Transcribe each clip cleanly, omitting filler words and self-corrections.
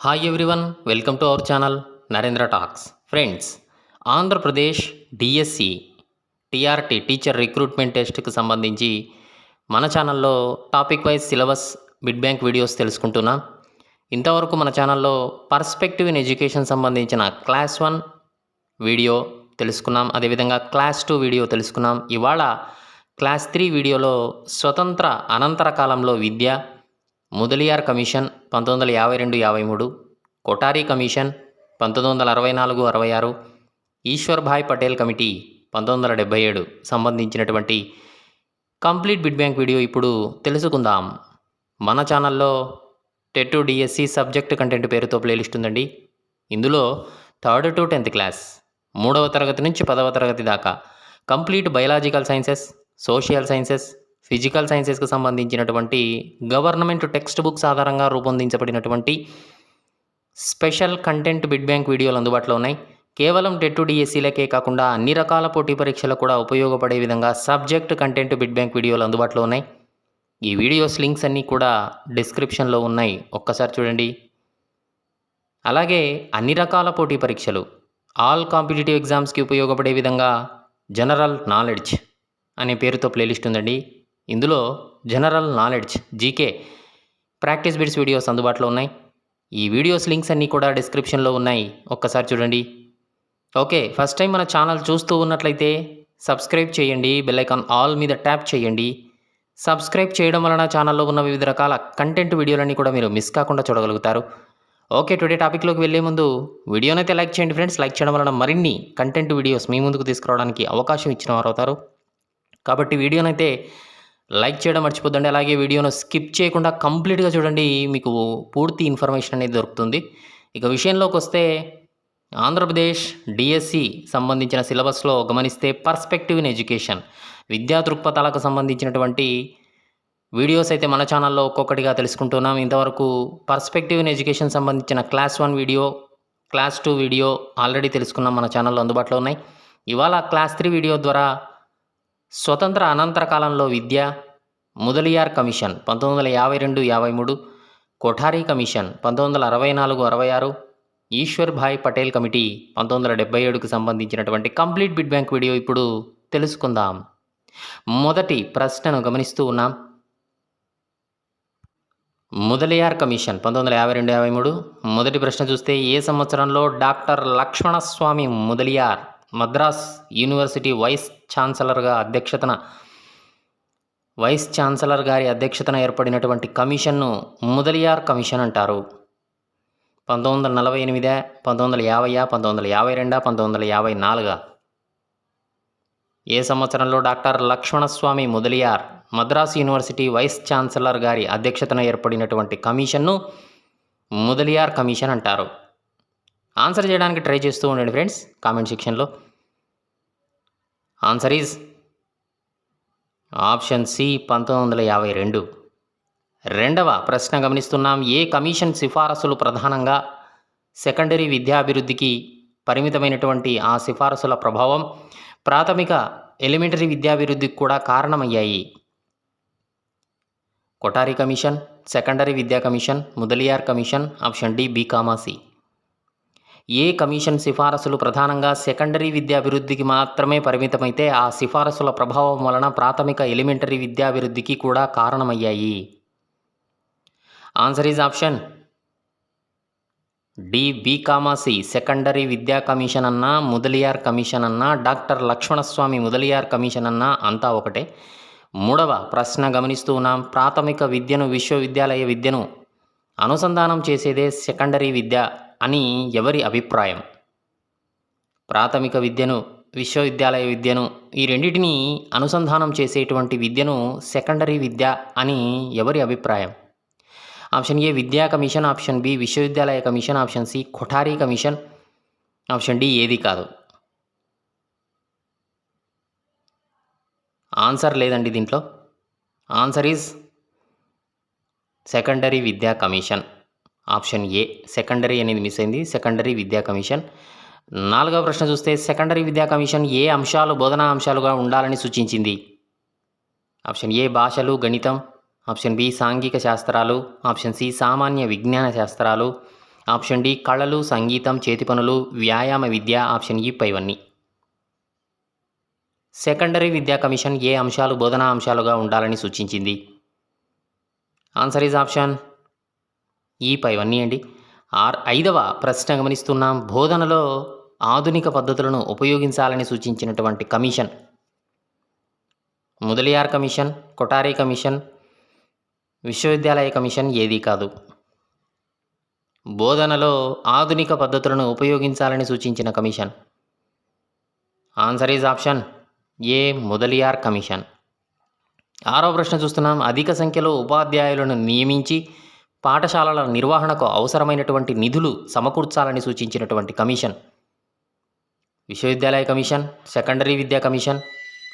Hi everyone, welcome to our channel Narendra talks. Friends, Andhra Pradesh DSC TRT teacher recruitment టెస్ట్కి సంబంధించి మన ఛానల్లో topic wise syllabus bid bank videos తెలుసుకుంటున్నాం. ఇంతవరకు మన ఛానల్లో పర్స్పెక్టివ్ ఇన్ ఎడ్యుకేషన్ సంబంధించిన క్లాస్ 1 వీడియో తెలుసుకున్నాం. అదేవిధంగా క్లాస్ 2 వీడియో తెలుసుకున్నాం. ఇవాళ క్లాస్ 3 వీడియోలో స్వతంత్ర అనంతర కాలంలో విద్య, Mudaliar commission 1952-53, Kothari commission 1964-66, Ishwarbhai Patel committee 1977 సంబంధించినటువంటి కంప్లీట్ బిడ్ బ్యాంక్ వీడియో ఇప్పుడు తెలుసుకుందాం. మన ఛానల్లో టెట్ డిఎస్సి సబ్జెక్ట్ కంటెంట్ పేరుతో ప్లేలిస్ట్ ఉందండి. ఇందులో 3rd to 10th క్లాస్, 3వ తరగతి నుంచి 10వ తరగతి దాకా complete biological sciences, social sciences, physical సైన్సెస్కి సంబంధించినటువంటి గవర్నమెంట్ టెక్స్ట్ బుక్స్ ఆధారంగా రూపొందించబడినటువంటి స్పెషల్ కంటెంట్ బిడ్ బ్యాంక్ వీడియోలు అందుబాటులో ఉన్నాయి. కేవలం టెట్ డిఎస్సీలకే కాకుండా అన్ని రకాల పోటీ పరీక్షలకు కూడా ఉపయోగపడే విధంగా సబ్జెక్ట్ కంటెంట్ బిడ్ బ్యాంక్ వీడియోలు అందుబాటులో ఉన్నాయి. ఈ వీడియోస్ లింక్స్ అన్నీ కూడా డిస్క్రిప్షన్లో ఉన్నాయి, ఒక్కసారి చూడండి. అలాగే అన్ని రకాల పోటీ పరీక్షలు, ఆల్ కాంపిటేటివ్ ఎగ్జామ్స్కి ఉపయోగపడే విధంగా జనరల్ నాలెడ్జ్ అనే పేరుతో ప్లేలిస్ట్ ఉందండి. ఇందులో general knowledge, GK, practice bits videos అందుబాటులో ఉన్నాయి. ఈ వీడియోస్ లింక్స్ అన్నీ కూడా డిస్క్రిప్షన్లో ఉన్నాయి, ఒక్కసారి చూడండి. ఓకే, ఫస్ట్ టైం మన ఛానల్ చూస్తూ ఉన్నట్లయితే సబ్స్క్రైబ్ చేయండి, బెల్ ఐకాన్ ఆల్ మీద ట్యాప్ చేయండి. సబ్స్క్రైబ్ చేయడం వలన ఛానల్లో ఉన్న వివిధ రకాల కంటెంట్ వీడియోలన్నీ కూడా మీరు మిస్ కాకుండా చూడగలుగుతారు. ఓకే, టుడే టాపిక్లోకి వెళ్ళే ముందు వీడియోనైతే లైక్ చేయండి ఫ్రెండ్స్. లైక్ చేయడం వలన మరిన్ని కంటెంట్ వీడియోస్ మీ ముందుకు తీసుకురావడానికి అవకాశం ఇచ్చిన వారు అవుతారు. కాబట్టి వీడియోనైతే లైక్ చేయడం మర్చిపోద్దండి. అలాగే వీడియోను స్కిప్ చేయకుండా కంప్లీట్గా చూడండి, మీకు పూర్తి ఇన్ఫర్మేషన్ అనేది దొరుకుతుంది. ఇక విషయంలోకి వస్తే, ఆంధ్రప్రదేశ్ డిఎస్సి సంబంధించిన సిలబస్లో గమనిస్తే పర్స్పెక్టివ్ ఇన్ ఎడ్యుకేషన్, విద్యా దృక్పథాలకు సంబంధించినటువంటి వీడియోస్ అయితే మన ఛానల్లో ఒక్కొక్కటిగా తెలుసుకుంటున్నాం. ఇంతవరకు పర్స్పెక్టివ్ ఇన్ ఎడ్యుకేషన్ సంబంధించిన class 1 video, class 2 video already తెలుసుకున్నాం, మన ఛానల్లో అందుబాటులో ఉన్నాయి. ఇవాళ క్లాస్ 3 వీడియో ద్వారా స్వతంత్ర అనంతర కాలంలో విద్య, Mudaliar commission 1952-53, Kothari commission 1964-66, Ishwarbhai Patel committee 1977కు సంబంధించినటువంటి కంప్లీట్ బిడ్ బ్యాంక్ వీడియో ఇప్పుడు తెలుసుకుందాం. మొదటి ప్రశ్నను గమనిస్తూ ఉన్నాం. ముదలియార్ కమిషన్ 1952-53 మొదటి ప్రశ్న చూస్తే, ఏ సంవత్సరంలో doctor Lakshmanaswami Mudaliar Madras university vice chancellor గారి అధ్యక్షతన ఏర్పడినటువంటి కమిషన్ను ముదలియార్ కమిషన్ అంటారు? 1948, 1950, 1952, 1954? ఏ సంవత్సరంలో doctor Lakshmanaswami Mudaliar Madras university vice chancellor గారి అధ్యక్షతన ఏర్పడినటువంటి కమిషన్ను ముదలియార్ కమిషన్ అంటారు? ఆన్సర్ చేయడానికి ట్రై చేస్తూ ఉండండి ఫ్రెండ్స్ కామెంట్ సెక్షన్లో. Answer is option C, 1952. రెండవ ప్రశ్న గమనిస్తున్నాం. ఏ కమిషన్ సిఫారసులు ప్రధానంగా సెకండరీ విద్యాభివృద్ధికి పరిమితమైనటువంటి ఆ సిఫారసుల ప్రభావం ప్రాథమిక ఎలిమెంటరీ విద్యాభివృద్ధికి కూడా కారణమయ్యాయి? కొఠారీ కమిషన్, సెకండరీ విద్యా commission, Mudaliar commission. Option D, B, C. ఏ కమిషన్ సిఫారసులు ప్రధానంగా సెకండరీ విద్యాభివృద్ధికి మాత్రమే పరిమితమైతే ఆ సిఫారసుల ప్రభావం వలన ప్రాథమిక ఎలిమెంటరీ విద్యాభివృద్ధికి కూడా కారణమయ్యాయి? Answer is option D, B, C. Secondary విద్యా కమిషన్ అన్నా, ముదలియార్ కమిషన్ అన్నా, డాక్టర్ లక్ష్మణస్వామి ముదలియార్ కమిషన్ అన్నా అంతా ఒకటే. మూడవ ప్రశ్న గమనిస్తూ ఉన్నాం. ప్రాథమిక విద్యను, విశ్వవిద్యాలయ విద్యను అనుసంధానం చేసేదే సెకండరీ విద్య అని ఎవరి అభిప్రాయం? ప్రాథమిక విద్యను, విశ్వవిద్యాలయ విద్యను, ఈ రెండింటినీ అనుసంధానం చేసేటువంటి విద్యను సెకండరీ విద్య అని ఎవరి అభిప్రాయం? ఆప్షన్ ఏ, విద్యా కమిషన్. ఆప్షన్ బి, విశ్వవిద్యాలయ commission. Option C, Kothari commission. Option D, ఏది కాదు. ఆన్సర్ లేదండి దీంట్లో. ఆన్సర్ ఈజ్ సెకండరీ విద్యా కమిషన్. ఆప్షన్ ఏ, సెకండరీ అనేది మిస్ అయింది, సెకండరీ విద్యా కమిషన్. నాలుగవ ప్రశ్న చూస్తే, సెకండరీ విద్యా కమిషన్ ఏ అంశాలు బోధనా అంశాలుగా ఉండాలని సూచించింది? ఆప్షన్ ఏ, భాషలు, గణితం. ఆప్షన్ బి, సాంఘిక శాస్త్రాలు. ఆప్షన్ సి, సామాన్య విజ్ఞాన శాస్త్రాలు. ఆప్షన్ డి కళలు, సంగీతం, చేతి పనులు, వ్యాయామ విద్య. ఆప్షన్ ఈ పైవన్నీ. సెకండరీ విద్యా కమిషన్ ఏ అంశాలు బోధనా అంశాలుగా ఉండాలని సూచించింది? ఆన్సర్ ఈజ్ ఆప్షన్ ఈ పైవన్నీ అండి. ఐదవ ప్రశ్న గమనిస్తున్నాం. బోధనలో ఆధునిక పద్ధతులను ఉపయోగించాలని సూచించినటువంటి commission? Mudaliar commission, Kothari commission, విశ్వవిద్యాలయ కమిషన్ ఏదీ కాదు. బోధనలో ఆధునిక పద్ధతులను ఉపయోగించాలని సూచించిన commission? Answer is option A Mudaliar commission. ఆరవ ప్రశ్న చూస్తున్నాం. అధిక సంఖ్యలో ఉపాధ్యాయులను నియమించి పాఠశాలల నిర్వహణకు అవసరమైనటువంటి నిధులు సమకూర్చాలని సూచించినటువంటి కమిషన్? విశ్వవిద్యాలయ కమిషన్, సెకండరీ విద్యా కమిషన్,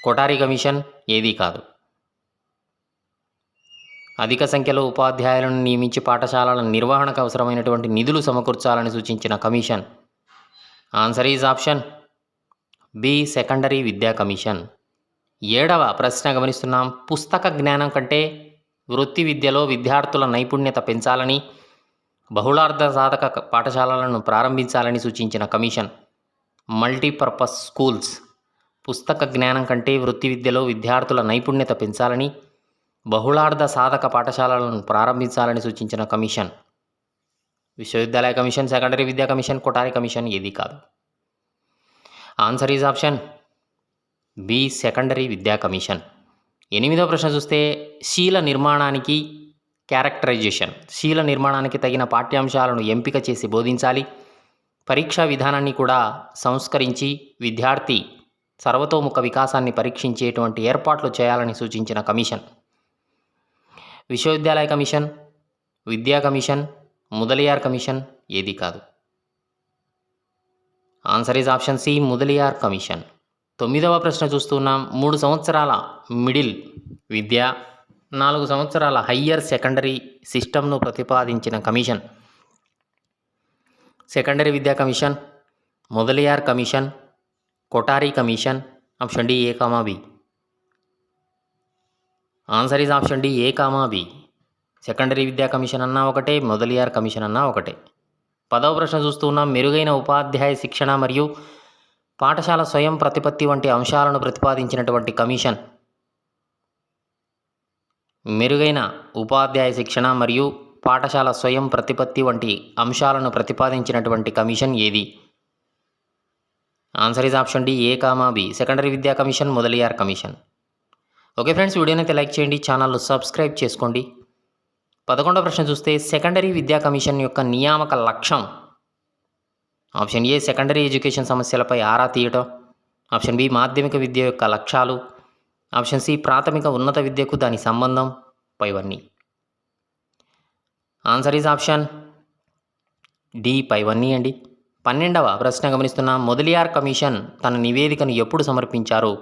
కొఠారి కమిషన్ ఏదీ కాదు. అధిక సంఖ్యలో ఉపాధ్యాయులను నియమించి పాఠశాలల నిర్వహణకు అవసరమైనటువంటి నిధులు సమకూర్చాలని సూచించిన commission? Answer is option B secondary విద్యా కమిషన్. ఏడవ ప్రశ్న గమనిస్తున్నాం. పుస్తక జ్ఞానం కంటే వృత్తి విద్యలో విద్యార్థుల నైపుణ్యత పెంచాలని బహుళార్థ సాధక పాఠశాలలను ప్రారంభించాలని సూచించిన కమిషన్? Multipurpose schools. పుస్తక జ్ఞానం కంటే వృత్తి విద్యలో విద్యార్థుల నైపుణ్యత పెంచాలని బహుళార్థ సాధక పాఠశాలలను ప్రారంభించాలని సూచించిన కమిషన్? విశ్వవిద్యాలయ కమిషన్, సెకండరీ విద్యా కమిషన్, కొఠారి కమిషన్ ఏదీ కాదు. Answer is option B secondary విద్యా కమిషన్. ఎనిమిదవ ప్రశ్న చూస్తే శీల నిర్మాణానికి క్యారెక్టరైజేషన్. శీల నిర్మాణానికి తగిన పాఠ్యాంశాలను ఎంపిక చేసి బోధించాలి. పరీక్షా విధానాన్ని కూడా సంస్కరించి విద్యార్థి సర్వతోముఖ వికాసాన్ని పరీక్షించేటువంటి ఏర్పాట్లు చేయాలని సూచించిన కమిషన్? విశ్వవిద్యాలయ కమిషన్, విద్యా కమిషన్, ముదలియార్ కమిషన్ ఏదీ కాదు. Answer is option C Mudaliar commission. తొమ్మిదవ ప్రశ్న చూస్తున్నాం. 3 సంవత్సరాల మిడిల్ విద్య, 4 సంవత్సరాల హయ్యర్ సెకండరీ సిస్టమ్ను ప్రతిపాదించిన కమిషన్? సెకండరీ విద్యా commission, Mudaliar commission, Kothari commission. Option D A comma B. Answer is option D A comma B. Secondary విద్యా కమిషన్ అన్నా ఒకటే, ముదలియార్ కమిషన్ అన్నా ఒకటే. 10వ ప్రశ్న చూస్తున్నాం. మెరుగైన ఉపాధ్యాయ శిక్షణ మరియు పాఠశాల స్వయం ప్రతిపత్తి వంటి అంశాలను ప్రతిపాదించినటువంటి కమిషన్? మెరుగైన ఉపాధ్యాయ శిక్షణ మరియు పాఠశాల స్వయం ప్రతిపత్తి వంటి అంశాలను ప్రతిపాదించినటువంటి కమిషన్ ఏది? Answer is option D A comma B. Secondary విద్యా commission, Mudaliar commission. Okay friends, వీడియోని అయితే లైక్ చేయండి, ఛానల్ను సబ్స్క్రైబ్ చేసుకోండి. 11వ ప్రశ్న చూస్తే సెకండరీ విద్యా కమిషన్ యొక్క నియామక లక్ష్యం? ఆప్షన్ ఏ సెకండరీ ఎడ్యుకేషన్ సమస్యలపై ఆరా తీయటం. ఆప్షన్ బి మాధ్యమిక విద్య యొక్క లక్ష్యాలు. ఆప్షన్ సి ప్రాథమిక ఉన్నత విద్యకు దాని సంబంధం పైవన్నీ. ఆన్సర్ ఈజ్ ఆప్షన్ డి పైవన్నీ అండి. 12వ ప్రశ్న గమనిస్తున్నాం. ముదలియార్ కమిషన్ తన నివేదికను ఎప్పుడు సమర్పించారు?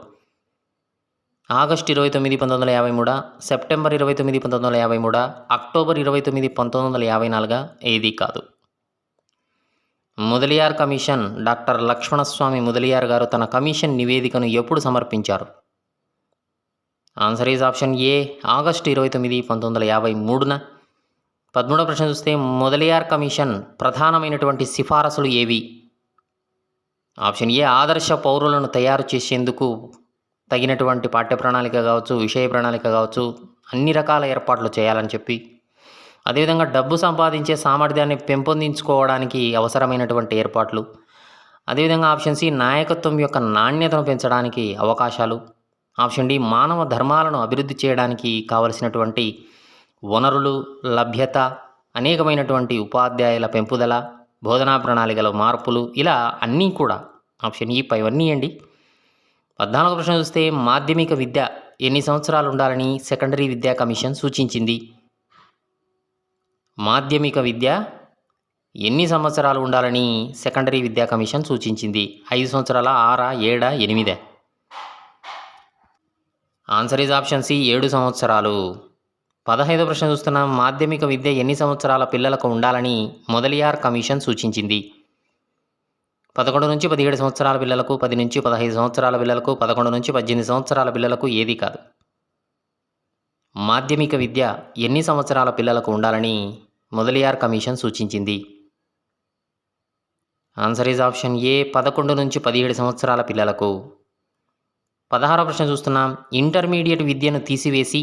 ఆగస్టు 29, 1953, సెప్టెంబర్ 29, 1953, అక్టోబర్ 29, 1954 ఏదీ కాదు. ముదలియార్ కమిషన్ డాక్టర్ లక్ష్మణస్వామి ముదలియార్ గారు తన కమిషన్ నివేదికను ఎప్పుడు సమర్పించారు? Answer is option A August 29, 1953. 13వ ప్రశ్న చూస్తే ముదలియార్ కమిషన్ ప్రధానమైనటువంటి సిఫారసులు ఏవి? ఆప్షన్ ఏ ఆదర్శ పౌరులను తయారు చేసేందుకు తగినటువంటి పాఠ్య ప్రణాళిక కావచ్చు, విషయ ప్రణాళిక కావచ్చు, అన్ని రకాల ఏర్పాట్లు చేయాలని చెప్పి, అదేవిధంగా డబ్బు సంపాదించే సామర్థ్యాన్ని పెంపొందించుకోవడానికి అవసరమైనటువంటి ఏర్పాట్లు, అదేవిధంగా ఆప్షన్ సి నాయకత్వం యొక్క నాణ్యతను పెంచడానికి అవకాశాలు, ఆప్షన్ డి మానవ ధర్మాలను అభివృద్ధి చేయడానికి కావలసినటువంటి వనరులు, లభ్యత, అనేకమైనటువంటి ఉపాధ్యాయుల పెంపుదల, బోధనా ప్రణాళికలో మార్పులు, ఇలా అన్నీ కూడా ఆప్షన్ ఈ పైవన్నీ అండి. 14వ ప్రశ్న చూస్తే మాధ్యమిక విద్య ఎన్ని సంవత్సరాలు ఉండాలని సెకండరీ విద్యా కమిషన్ సూచించింది? మాధ్యమిక విద్య ఎన్ని సంవత్సరాలు ఉండాలని సెకండరీ విద్యా కమిషన్ సూచించింది? 5 సంవత్సరాల, 6, 7, 8? ఆన్సర్ ఈజ్ ఆప్షన్ సి 7 సంవత్సరాలు. 15వ ప్రశ్న చూస్తున్నాం. మాధ్యమిక విద్య ఎన్ని సంవత్సరాల పిల్లలకు ఉండాలని ముదలియార్ కమిషన్ సూచించింది? 11 నుంచి 17 సంవత్సరాల పిల్లలకు, 10 నుంచి 15 సంవత్సరాల పిల్లలకు, 11 నుంచి 18 సంవత్సరాల పిల్లలకు ఏదీ కాదు. మాధ్యమిక విద్య ఎన్ని సంవత్సరాల పిల్లలకు ఉండాలని ముదలియార్ కమిషన్ సూచించింది? ఆన్సర్ ఈజ్ ఆప్షన్ ఏ 11 నుంచి 17 సంవత్సరాల పిల్లలకు. 16వ ప్రశ్న చూస్తున్నాం. ఇంటర్మీడియట్ విద్యను తీసివేసి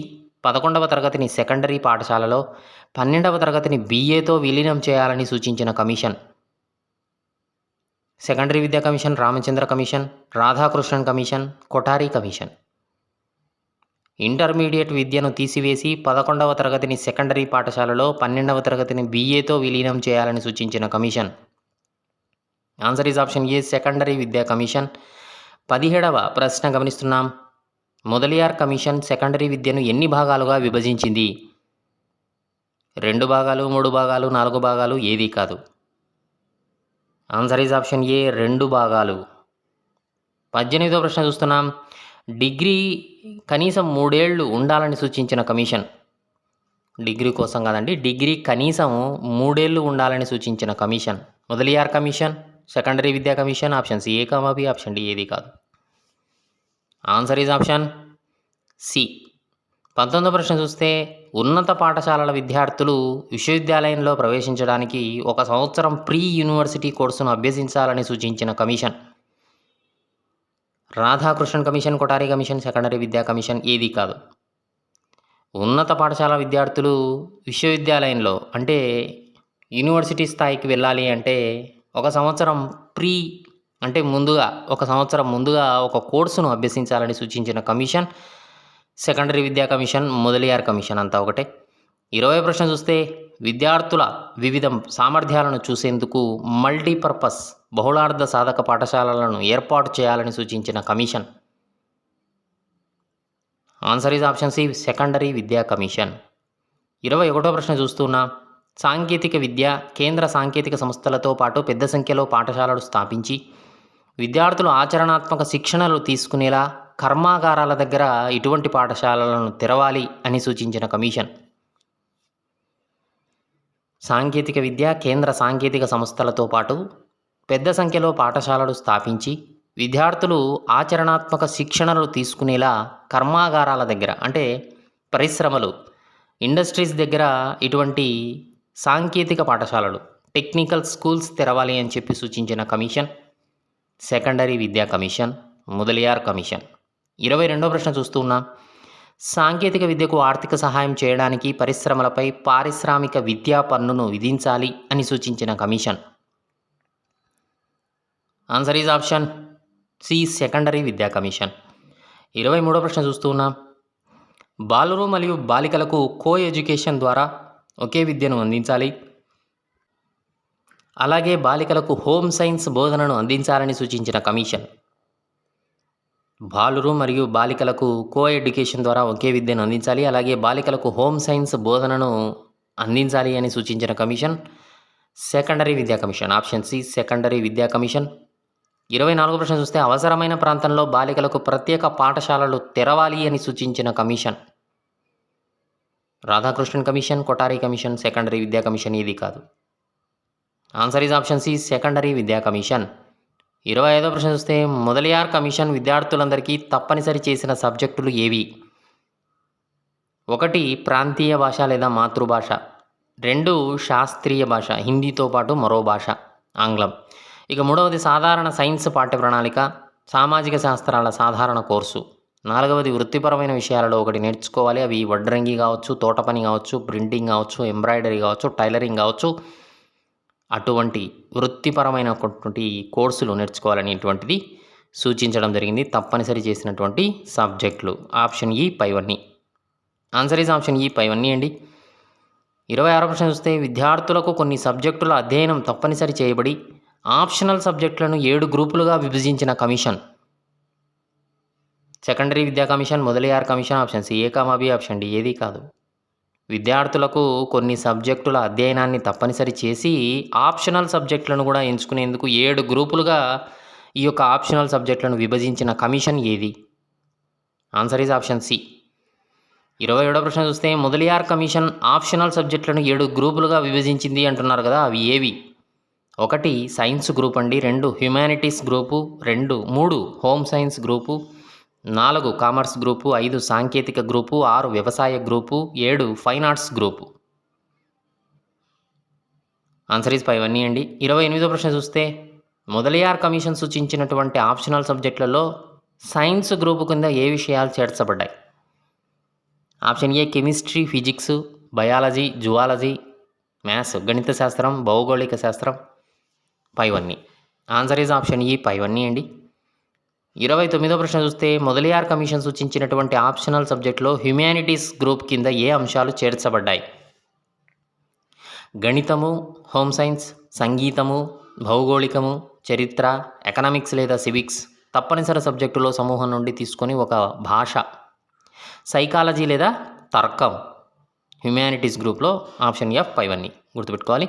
11వ తరగతిని సెకండరీ పాఠశాలలో 12వ తరగతిని బీఏతో విలీనం చేయాలని సూచించిన కమిషన్. సెకండరీ విద్యా commission, Ramachandra commission, Radhakrishnan commission, Kothari commission. Intermediate విద్యను తీసివేసి 11వ తరగతిని సెకండరీ పాఠశాలలో 12వ తరగతిని బీఏతో విలీనం చేయాలని సూచించిన commission. Answer is option A secondary విద్యా కమిషన్. 17వ ప్రశ్న గమనిస్తున్నాం. మొదలియార్ కమిషన్ సెకండరీ విద్యను ఎన్ని భాగాలుగా విభజించింది? 2 భాగాలు, 3 భాగాలు, 4 భాగాలు, ఏదీ కాదు. ఆన్సర్ ఈజ్ ఆప్షన్ ఏ 2 భాగాలు. 18వ ప్రశ్న చూస్తున్నాం. డిగ్రీ కనీసం 3 ఏళ్ళు ఉండాలని సూచించిన కమిషన్. డిగ్రీ కోసం కాదండి, డిగ్రీ కనీసం 3 ఏళ్ళు ఉండాలని సూచించిన కమిషన్. మొదలియార్ కమిషన్, సెకండరీ విద్యా commission, option C A comma B, option D ఏది కాదు. Answer is option C. 19వ ప్రశ్న చూస్తే ఉన్నత పాఠశాలల విద్యార్థులు విశ్వవిద్యాలయంలో ప్రవేశించడానికి 1 సంవత్సరం ప్రీ యూనివర్సిటీ కోర్సును అభ్యసించాలని సూచించిన commission. Radhakrishnan commission, Kothari commission, secondary విద్యా కమిషన్, ఏది కాదు. ఉన్నత పాఠశాల విద్యార్థులు విశ్వవిద్యాలయంలో అంటే యూనివర్సిటీ స్థాయికి వెళ్ళాలి అంటే 1 సంవత్సరం ప్రీ అంటే ముందుగా 1 సంవత్సరం ముందుగా ఒక కోర్సును అభ్యసించాలని సూచించిన కమిషన్ సెకండరీ విద్యా కమిషన్, మొదలియార్ కమిషన్, అంతా ఒకటే. 20వ ప్రశ్న చూస్తే విద్యార్థుల వివిధ సామర్థ్యాలను చూసేందుకు మల్టీపర్పస్ బహుళార్థ సాధక పాఠశాలలను ఏర్పాటు చేయాలని సూచించిన commission. Answer is option C secondary విద్యా కమిషన్. 21వ ప్రశ్న చూస్తున్నా. సాంకేతిక విద్య కేంద్ర సాంకేతిక సంస్థలతో పాటు పెద్ద సంఖ్యలో పాఠశాలలు స్థాపించి విద్యార్థులు ఆచరణాత్మక శిక్షణలు తీసుకునేలా కర్మాగారాల దగ్గర ఇటువంటి పాఠశాలలను తెరవాలి అని సూచించిన కమిషన్. సాంకేతిక విద్య కేంద్ర సాంకేతిక సంస్థలతో పాటు పెద్ద సంఖ్యలో పాఠశాలలు స్థాపించి విద్యార్థులు ఆచరణాత్మక శిక్షణలు తీసుకునేలా కర్మాగారాల దగ్గర అంటే పరిశ్రమలు, ఇండస్ట్రీస్ దగ్గర ఇటువంటి సాంకేతిక పాఠశాలలు టెక్నికల్ స్కూల్స్ తెరవాలి అని చెప్పి సూచించిన కమిషన్ సెకండరీ విద్యా కమిషన్, మొదలియార్ కమిషన్. 22వ ప్రశ్న చూస్తూ ఉన్నాం. సాంకేతిక విద్యకు ఆర్థిక సహాయం చేయడానికి పరిశ్రమలపై పారిశ్రామిక విద్యా పన్నును విధించాలి అని సూచించిన commission. Answer is option C secondary విద్యా కమిషన్. 23వ ప్రశ్న చూస్తూ ఉన్నాం. బాలురు మరియు బాలికలకు కో ఎడ్యుకేషన్ ద్వారా ఒకే విద్యను అందించాలి, అలాగే బాలికలకు హోమ్ సైన్స్ బోధనను అందించాలని సూచించిన కమిషన్. బాలురు మరియు బాలికలకు కో ఎడ్యుకేషన్ ద్వారా ఒకే విద్యను అందించాలి, అలాగే బాలికలకు హోమ్ సైన్స్ బోధనను అందించాలి అని సూచించిన కమిషన్ సెకండరీ విద్యా కమిషన్. ఆప్షన్ సి సెకండరీ విద్యా కమిషన్. 24వ ప్రశ్న చూస్తే అవసరమైన ప్రాంతంలో బాలికలకు ప్రత్యేక పాఠశాలలు తెరవాలి అని సూచించిన commission. Radhakrishnan commission, Kothari commission, secondary విద్యా కమిషన్, ఏది కాదు. Answer is option C secondary విద్యా కమిషన్. 25వ ప్రశ్న చూస్తే మొదలియార్ కమిషన్ విద్యార్థులందరికీ తప్పనిసరి చేసిన సబ్జెక్టులు ఏవి? 1 ప్రాంతీయ భాష లేదా మాతృభాష, 2 శాస్త్రీయ భాష హిందీతో పాటు మరో భాష ఆంగ్లం, ఇక 3వది సాధారణ సైన్స్ పాఠ్య ప్రణాళిక, సామాజిక శాస్త్రాల సాధారణ కోర్సు, 4వది వృత్తిపరమైన విషయాలలో 1 నేర్చుకోవాలి. అవి వడ్రంగి కావచ్చు, తోట పని కావచ్చు, ప్రింటింగ్ కావచ్చు, ఎంబ్రాయిడరీ కావచ్చు, టైలరింగ్ కావచ్చు, అటువంటి వృత్తిపరమైనటువంటి కోర్సులు నేర్చుకోవాలనేటువంటిది సూచించడం జరిగింది. తప్పనిసరి చేసినటువంటి సబ్జెక్టులు ఆప్షన్ ఈ పైవన్నీ. ఆన్సర్ ఈజ్ ఆప్షన్ ఈ పైవన్నీ అండి. 26వ ప్రశ్న చూస్తే విద్యార్థులకు కొన్ని సబ్జెక్టుల అధ్యయనం తప్పనిసరి చేయబడి ఆప్షనల్ సబ్జెక్టులను 7 గ్రూపులుగా విభజించిన కమిషన్. సెకండరీ విద్యా commission, Mudaliar commission, option C A comma B, option D ఏది కాదు. విద్యార్థులకు కొన్ని సబ్జెక్టుల అధ్యయనాన్ని తప్పనిసరి చేసి ఆప్షనల్ సబ్జెక్టులను కూడా ఎంచుకునేందుకు 7 గ్రూపులుగా ఈ యొక్క ఆప్షనల్ సబ్జెక్టులను విభజించిన కమిషన్ ఏది? Answer is option C. 27వ ప్రశ్న చూస్తే మొదలియార్ కమిషన్ ఆప్షనల్ సబ్జెక్టులను 7 గ్రూపులుగా విభజించింది అంటున్నారు కదా, అవి ఏవి? 1 సైన్స్ గ్రూప్ అండి, 2 humanities group, 3 home science group, 4 commerce group, 5 సాంకేతిక గ్రూపు, 6 వ్యవసాయ group, 7 fine arts group. Answer is పైవన్నీ అండి. 28వ ప్రశ్న చూస్తే మొదలియార్ కమిషన్ సూచించినటువంటి ఆప్షనల్ సబ్జెక్టులలో సైన్స్ గ్రూపు కింద ఏ విషయాలు చేర్చబడ్డాయి? Option A chemistry, physics, biology, zoology, maths గణిత శాస్త్రం, భౌగోళిక శాస్త్రం, పైవన్నీ. ఆన్సర్ ఈజ్ ఆప్షన్ ఈ పైవన్నీ అండి. 29వ ప్రశ్న చూస్తే మొదలియార్ కమిషన్ సూచించినటువంటి ఆప్షనల్ సబ్జెక్టులో హ్యుమానిటీస్ గ్రూప్ కింద ఏ అంశాలు చేర్చబడ్డాయి? గణితము, హోమ్ సైన్స్, సంగీతము, భౌగోళికము, చరిత్ర, ఎకనామిక్స్ లేదా సివిక్స్, తప్పనిసరి సబ్జెక్టులో సమూహం నుండి తీసుకొని ఒక భాష, సైకాలజీ లేదా తర్కం. హ్యుమానిటీస్ గ్రూప్లో ఆప్షన్ ఎఫ్ పైవన్నీ గుర్తుపెట్టుకోవాలి.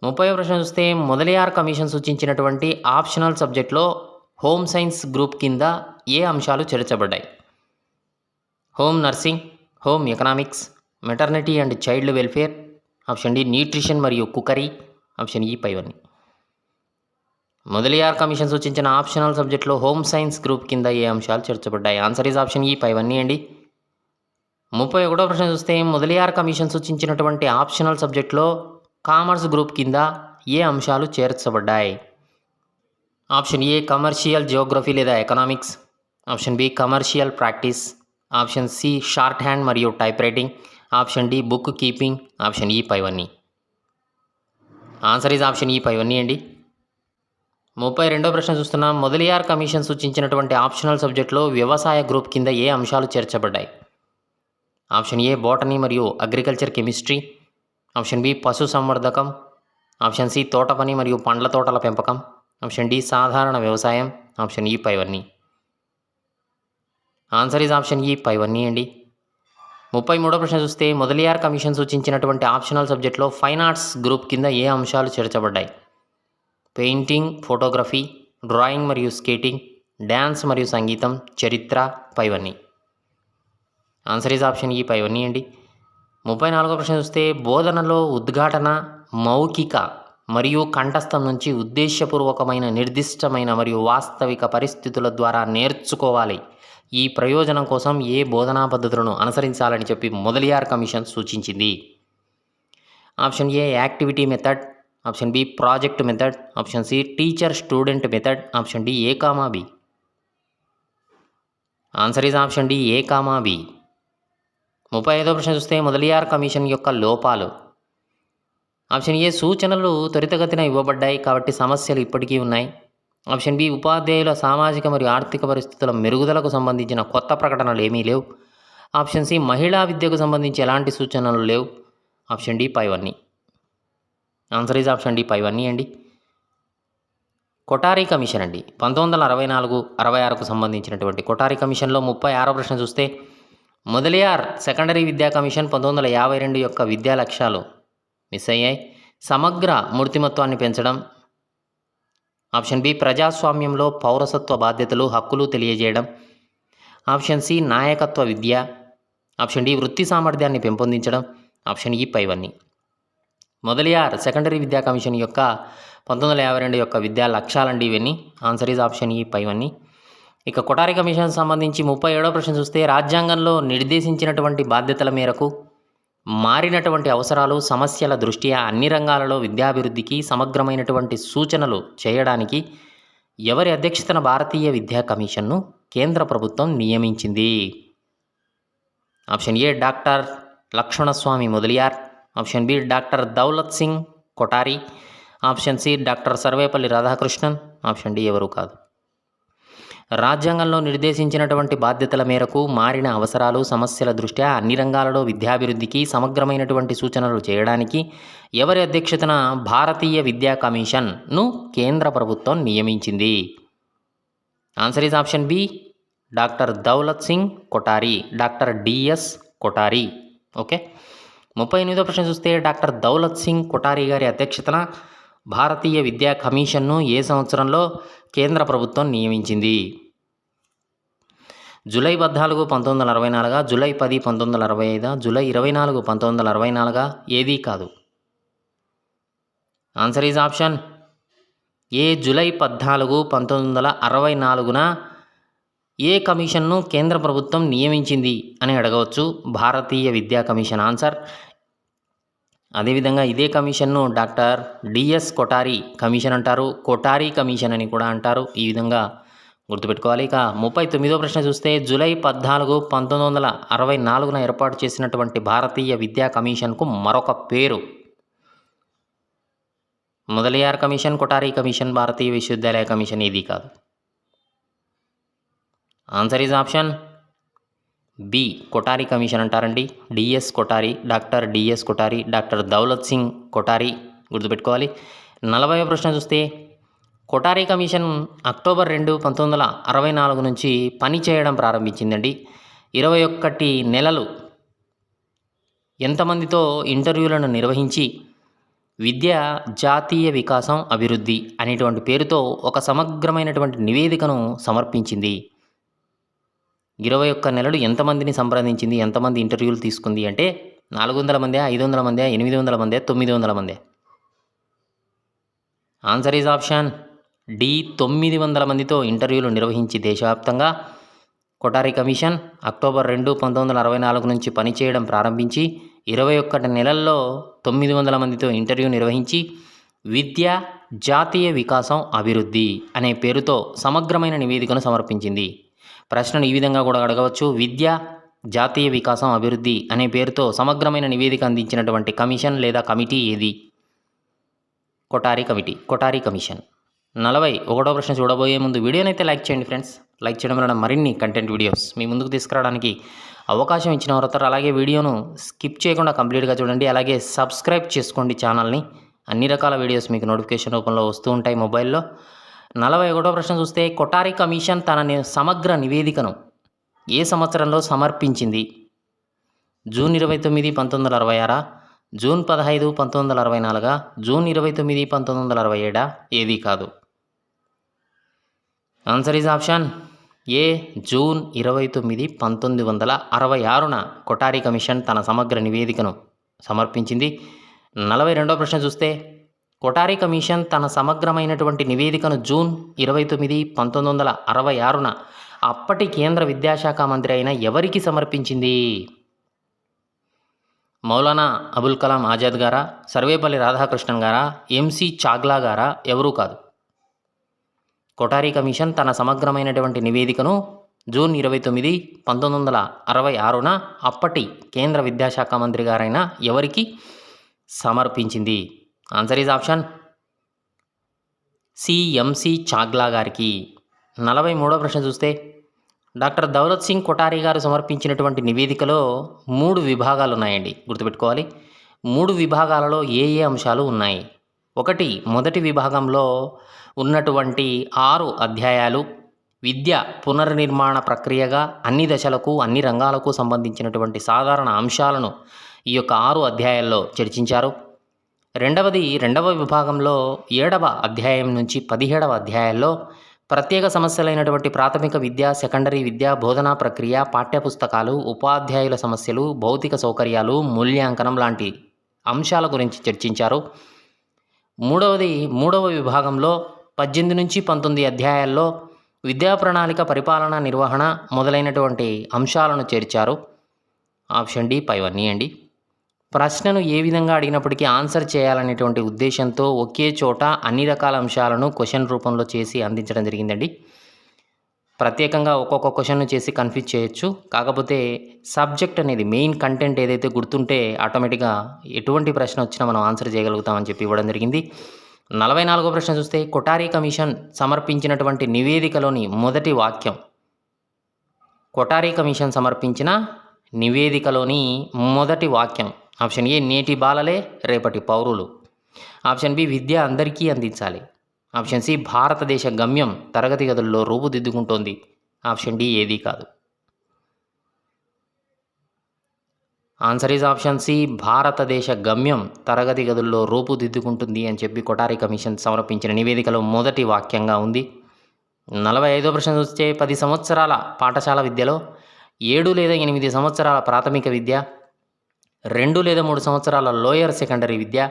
30వ ప్రశ్న చూస్తే మొదలియార్ కమిషన్ సూచించినటువంటి ఆప్షనల్ సబ్జెక్టులో హోమ్ సైన్స్ గ్రూప్ కింద ఏ అంశాలు చేర్చబడ్డాయి? Home nursing, home economics, maternity and child welfare, option D nutrition మరియు కుకరీ, ఆప్షన్ ఈ పైవన్నీ. మొదలియార్ కమిషన్ సూచించిన ఆప్షనల్ సబ్జెక్టులో హోమ్ సైన్స్ గ్రూప్ కింద ఏ అంశాలు చేర్చబడ్డాయి? ఆన్సర్ ఈజ్ ఆప్షన్ ఈ పైవన్నీ అండి. 31వ ప్రశ్న చూస్తే మొదలియార్ కమిషన్ సూచించినటువంటి ఆప్షనల్ సబ్జెక్టులో కామర్స్ గ్రూప్ కింద ఏ అంశాలు చేర్చబడ్డాయి? ఆప్షన్ ఏ కమర్షియల్ జియోగ్రఫీ లేదా economics, option B commercial practice, option C shorthand మరియు typewriting, option D bookkeeping, option E పైవన్నీ. ఆన్సర్ ఈజ్ ఆప్షన్ ఈ పైవన్నీ అండి. 32వ ప్రశ్న చూస్తున్నాం. మొదలియార్ కమిషన్ సూచించినటువంటి ఆప్షనల్ సబ్జెక్టులో వ్యవసాయ గ్రూప్ కింద ఏ అంశాలు చేర్చబడ్డాయి? ఆప్షన్ ఏ బోటనీ మరియు అగ్రికల్చర్ కెమిస్ట్రీ, ఆప్షన్ బి పశు సంవర్ధకం, ఆప్షన్ సి తోట పని మరియు పండ్ల తోటల పెంపకం, ఆప్షన్ డి సాధారణ వ్యవసాయం, ఆప్షన్ ఈ పైవన్నీ. ఆన్సర్ ఈజ్ ఆప్షన్ ఈ పైవన్నీ అండి. 33వ ప్రశ్న చూస్తే మొదలియార్ కమిషన్ సూచించినటువంటి ఆప్షనల్ సబ్జెక్టులో ఫైన్ ఆర్ట్స్ గ్రూప్ కింద ఏ అంశాలు చేర్చబడ్డాయి? పెయింటింగ్, ఫోటోగ్రఫీ, డ్రాయింగ్ మరియు స్కేటింగ్, డ్యాన్స్ మరియు సంగీతం, చరిత్ర, పైవన్నీ. ఆన్సర్ ఈజ్ ఆప్షన్ ఈ పైవన్నీ అండి. 34వ ప్రశ్న చూస్తే బోధనలో ఉద్ఘాటన, మౌఖిక మరియు కంఠస్థం నుంచి ఉద్దేశపూర్వకమైన, నిర్దిష్టమైన మరియు వాస్తవిక పరిస్థితుల ద్వారా నేర్చుకోవాలి. ఈ ప్రయోజనం కోసం ఏ బోధనా పద్ధతులను అనుసరించాలని చెప్పి మొదలియార్ కమిషన్ సూచించింది? Option A activity method, option B project method, option C teacher student method, option D A comma B. Answer is option D A comma B. 35వ ప్రశ్న చూస్తే మొదలియార్ కమిషన్ యొక్క లోపాలు. ఆప్షన్ ఏ సూచనలు త్వరితగతిన ఇవ్వబడ్డాయి కాబట్టి సమస్యలు ఇప్పటికీ ఉన్నాయి. ఆప్షన్ బి ఉపాధ్యాయుల సామాజిక మరియు ఆర్థిక పరిస్థితుల మెరుగుదలకు సంబంధించిన కొత్త ప్రకటనలు ఏమీ లేవు. ఆప్షన్ సి మహిళా విద్యకు సంబంధించి ఎలాంటి సూచనలు లేవు. ఆప్షన్ డి పైవన్నీ. ఆన్సర్ ఈజ్ ఆప్షన్ డి పైవన్నీ అండి. కొఠారి కమిషన్ అండి 1964-66కు సంబంధించినటువంటి కొఠారి కమిషన్లో 36వ ప్రశ్న చూస్తే మొదలియార్ సెకండరీ విద్యా కమిషన్ 1952 యొక్క విద్యా లక్ష్యాలు మిస్ అయ్యాయి. సమగ్ర మూర్తిమత్వాన్ని పెంచడం, ఆప్షన్ బి ప్రజాస్వామ్యంలో పౌరసత్వ బాధ్యతలు, హక్కులు తెలియజేయడం, ఆప్షన్ సి నాయకత్వ విద్య, ఆప్షన్ డి వృత్తి సామర్థ్యాన్ని పెంపొందించడం, ఆప్షన్ ఈ పైవన్నీ. మొదలియార్ సెకండరీ విద్యా కమిషన్ యొక్క 1952 యొక్క విద్యా లక్ష్యాలండి ఇవన్నీ. ఆన్సర్ ఈజ్ ఆప్షన్ ఈ పైవన్నీ. ఇక కొఠారి కమిషన్ సంబంధించి 37వ ప్రశ్న చూస్తే రాజ్యాంగంలో నిర్దేశించినటువంటి బాధ్యతల మేరకు మారినటువంటి అవసరాలు, సమస్యల దృష్ట్యా అన్ని రంగాలలో విద్యాభివృద్ధికి సమగ్రమైనటువంటి సూచనలు చేయడానికి ఎవరి అధ్యక్షతన భారతీయ విద్యా కమిషన్ను కేంద్ర ప్రభుత్వం నియమించింది? Option A doctor Lakshmanaswami Mudaliar, option B doctor Daulat Singh Kothari, option C doctor Sarvepalli Radhakrishnan, option D ఎవరు కాదు. రాజ్యాంగంలో నిర్దేశించినటువంటి బాధ్యతల మేరకు మారిన అవసరాలు, సమస్యల దృష్ట్యా అన్ని రంగాలలో విద్యాభివృద్ధికి సమగ్రమైనటువంటి సూచనలు చేయడానికి ఎవరి అధ్యక్షతన భారతీయ విద్యా కమిషన్ను కేంద్ర ప్రభుత్వం నియమించింది? Answer is option B doctor Daulat Singh Kothari, doctor DS Kothari. Okay. 38వ ప్రశ్న చూస్తే డాక్టర్ దౌలత్ సింగ్ కొఠారి గారి అధ్యక్షతన భారతీయ విద్యా కమిషన్ను ఏ సంవత్సరంలో కేంద్ర ప్రభుత్వం నియమించింది? జూలై 14, 1964, జూలై 10, 1965, జూలై 24, 1964 ఏదీ కాదు. Answer is option A July 14, 1964న ఏ కమిషన్ను కేంద్ర ప్రభుత్వం నియమించింది అని అడగవచ్చు. భారతీయ విద్యా కమిషన్. ఆన్సర్ అదేవిధంగా ఇదే కమిషన్ను డాక్టర్ డిఎస్ కొఠారి కమిషన్ అంటారు, కొఠారి కమిషన్ అని కూడా అంటారు. ఈ విధంగా గుర్తుపెట్టుకోవాలి. ఇక 39వ ప్రశ్న చూస్తే జూలై 14, 1964న ఏర్పాటు చేసినటువంటి భారతీయ విద్యా కమిషన్కు మరొక పేరు. మొదలియార్ కమిషన్, కొఠారి కమిషన్, భారతీయ విశ్వవిద్యాలయ కమిషన్ ఏది కాదు. Answer is option B, Kothari commission అంటారండి. DS Kothari, doctor DS Kothari, doctor Daulat Singh Kothari గుర్తుపెట్టుకోవాలి. 40వ ప్రశ్న చూస్తే కొఠారి కమిషన్ అక్టోబర్ 2, 1964 నుంచి పని చేయడం ప్రారంభించిందండి. 21 నెలలు ఎంతమందితో ఇంటర్వ్యూలను నిర్వహించి విద్య జాతీయ వికాసం అభివృద్ధి అనేటువంటి పేరుతో ఒక సమగ్రమైనటువంటి నివేదికను సమర్పించింది. 21 నెలలు ఎంతమందిని సంప్రదించింది, ఎంతమంది ఇంటర్వ్యూలు తీసుకుంది అంటే 400 మందే, 500 మందే, 800 మందే, 900 మందే. ఆన్సర్ ఈజ్ ఆప్షన్ డి, 900 మందితో ఇంటర్వ్యూలు నిర్వహించి దేశవ్యాప్తంగా కొఠారి కమిషన్ అక్టోబర్ 2, 1964 నుంచి పనిచేయడం ప్రారంభించి 21 నెలల్లో 900 మందితో ఇంటర్వ్యూ నిర్వహించి విద్య జాతీయ వికాసం అభివృద్ధి అనే పేరుతో సమగ్రమైన నివేదికను సమర్పించింది. ప్రశ్నను ఈ విధంగా కూడా అడగవచ్చు. విద్య జాతీయ వికాసం అభివృద్ధి అనే పేరుతో సమగ్రమైన నివేదిక అందించినటువంటి కమిషన్ లేదా కమిటీ ఏది? Kothari committee, Kothari commission. 41వ ప్రశ్న చూడబోయే ముందు వీడియోనైతే లైక్ చేయండి ఫ్రెండ్స్. లైక్ చేయడం వలన మరిన్ని కంటెంట్ వీడియోస్ మీ ముందుకు తీసుకురావడానికి అవకాశం ఇచ్చిన వారు. అలాగే వీడియోను స్కిప్ చేయకుండా కంప్లీట్గా చూడండి. అలాగే సబ్స్క్రైబ్ చేసుకోండి ఛానల్ని. అన్ని రకాల వీడియోస్ మీకు నోటిఫికేషన్ రూపంలో వస్తూ ఉంటాయి మొబైల్లో. 41వ ప్రశ్న చూస్తే కొఠారి కమిషన్ తన సమగ్ర నివేదికను ఏ సంవత్సరంలో సమర్పించింది? జూన్ 29, 1966, జూన్ 15, 1964, జూన్ 29, 1967 ఏది కాదు. Answer is option A, June 29, 1966న కొఠారి కమిషన్ తన సమగ్ర నివేదికను సమర్పించింది. 42వ ప్రశ్న చూస్తే కొఠారి కమిషన్ తన సమగ్రమైనటువంటి నివేదికను జూన్ 29, 1966న అప్పటి కేంద్ర విద్యాశాఖ మంత్రి అయిన ఎవరికి సమర్పించింది? మౌలానా అబుల్ కలాం ఆజాద్ గారా, సర్వేపల్లి రాధాకృష్ణన్ గారా, ఎంసి చాగ్లా గారా? ఎవరూ కాదు. కొఠారి కమిషన్ తన సమగ్రమైనటువంటి నివేదికను జూన్ 29, 1966న అప్పటి కేంద్ర విద్యాశాఖ మంత్రి గారైన ఎవరికి సమర్పించింది? Answer is option C, MC Chagla గారికి. 43వ ప్రశ్న చూస్తే డాక్టర్ దౌలత్ సింగ్ కొఠారి గారు సమర్పించినటువంటి నివేదికలో 3 విభాగాలు ఉన్నాయండి, గుర్తుపెట్టుకోవాలి. 3 విభాగాలలో ఏ ఏ అంశాలు ఉన్నాయి? మొదటి విభాగంలో ఉన్నటువంటి 6 అధ్యాయాలు విద్య పునర్నిర్మాణ ప్రక్రియగా అన్ని దశలకు అన్ని రంగాలకు సంబంధించినటువంటి సాధారణ అంశాలను ఈ యొక్క 6 అధ్యాయాల్లో చర్చించారు. రెండవ విభాగంలో 7వ అధ్యాయం నుంచి 17వ అధ్యాయాల్లో ప్రత్యేక సమస్యలైనటువంటి ప్రాథమిక విద్య, సెకండరీ విద్య, బోధనా ప్రక్రియ, పాఠ్యపుస్తకాలు, ఉపాధ్యాయుల సమస్యలు, భౌతిక సౌకర్యాలు, మూల్యాంకనం లాంటి అంశాల గురించి చర్చించారు. మూడవ విభాగంలో 18 నుంచి 19 అధ్యాయాల్లో విద్యా ప్రణాళిక, పరిపాలన, నిర్వహణ మొదలైనటువంటి అంశాలను చేర్చారు. ఆప్షన్ డి పైవన్నీ అండి. ప్రశ్నను ఏ విధంగా అడిగినప్పటికీ ఆన్సర్ చేయాలనేటువంటి ఉద్దేశంతో ఒకే చోట అన్ని రకాల అంశాలను క్వశ్చన్ రూపంలో చేసి అందించడం జరిగిందండి. ప్రత్యేకంగా ఒక్కొక్క క్వశ్చన్ను చేసి కన్ఫ్యూజ్ చేయొచ్చు. కాకపోతే సబ్జెక్ట్ అనేది మెయిన్ కంటెంట్ ఏదైతే గుర్తుంటే ఆటోమేటిక్గా ఎటువంటి ప్రశ్న వచ్చినా మనం ఆన్సర్ చేయగలుగుతామని చెప్పి ఇవ్వడం జరిగింది. 44వ ప్రశ్న చూస్తే కొఠారి కమిషన్ సమర్పించినటువంటి నివేదికలోని మొదటి వాక్యం. కొఠారి కమిషన్ సమర్పించిన నివేదికలోని మొదటి వాక్యం. ఆప్షన్ ఏ, నేటి బాలలే రేపటి పౌరులు. ఆప్షన్ బి, విద్య అందరికీ అందించాలి. ఆప్షన్ సి, భారతదేశ గమ్యం తరగతి గదుల్లో రూపుదిద్దుకుంటోంది. ఆప్షన్ డి ఏది కాదు. ఆన్సర్ ఈజ్ ఆప్షన్ సి, భారతదేశ గమ్యం తరగతి గదుల్లో రూపుదిద్దుకుంటుంది అని చెప్పి కొఠారి కమిషన్ సమర్పించిన నివేదికలో మొదటి వాక్యంగా ఉంది. 45వ ప్రశ్న చూస్తే 10 సంవత్సరాల పాఠశాల విద్యలో 7 లేదా 8 సంవత్సరాల ప్రాథమిక విద్య, 2 లేదా 3 సంవత్సరాల లోయర్ సెకండరీ విద్య,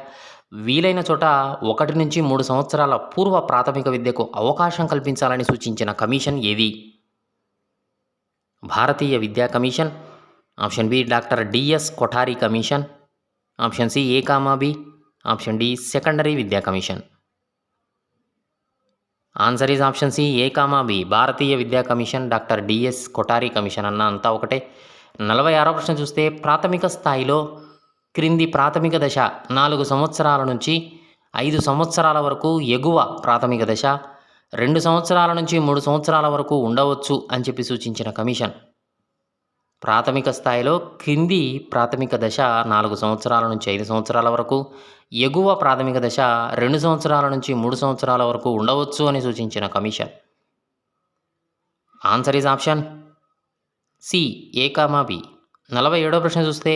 వీలైన చోట 1 నుంచి 3 సంవత్సరాల పూర్వ ప్రాథమిక విద్యకు అవకాశం కల్పించాలని సూచించిన కమిషన్ ఏది? భారతీయ విద్యా commission. Option B, doctor DS Kothari commission. Option C A comma B, option D secondary విద్యా commission. Answer is option C A comma B, భారతీయ విద్యా commission, doctor DS Kothari commission అన్న అంతా ఒకటే. 46వ ప్రశ్న చూస్తే ప్రాథమిక స్థాయిలో క్రింది ప్రాథమిక దశ 4 సంవత్సరాల నుంచి 5 సంవత్సరాల వరకు ఎగువ ప్రాథమిక దశ, 2 సంవత్సరాల నుంచి 3 సంవత్సరాల వరకు ఉండవచ్చు అని చెప్పి సూచించిన కమిషన్. ప్రాథమిక స్థాయిలో క్రింది ప్రాథమిక దశ 4 సంవత్సరాల నుంచి 5 సంవత్సరాల వరకు, ఎగువ ప్రాథమిక దశ 2 సంవత్సరాల నుంచి 3 సంవత్సరాల వరకు ఉండవచ్చు అని సూచించిన commission. Answer is option C A comma B. 47వ ప్రశ్న చూస్తే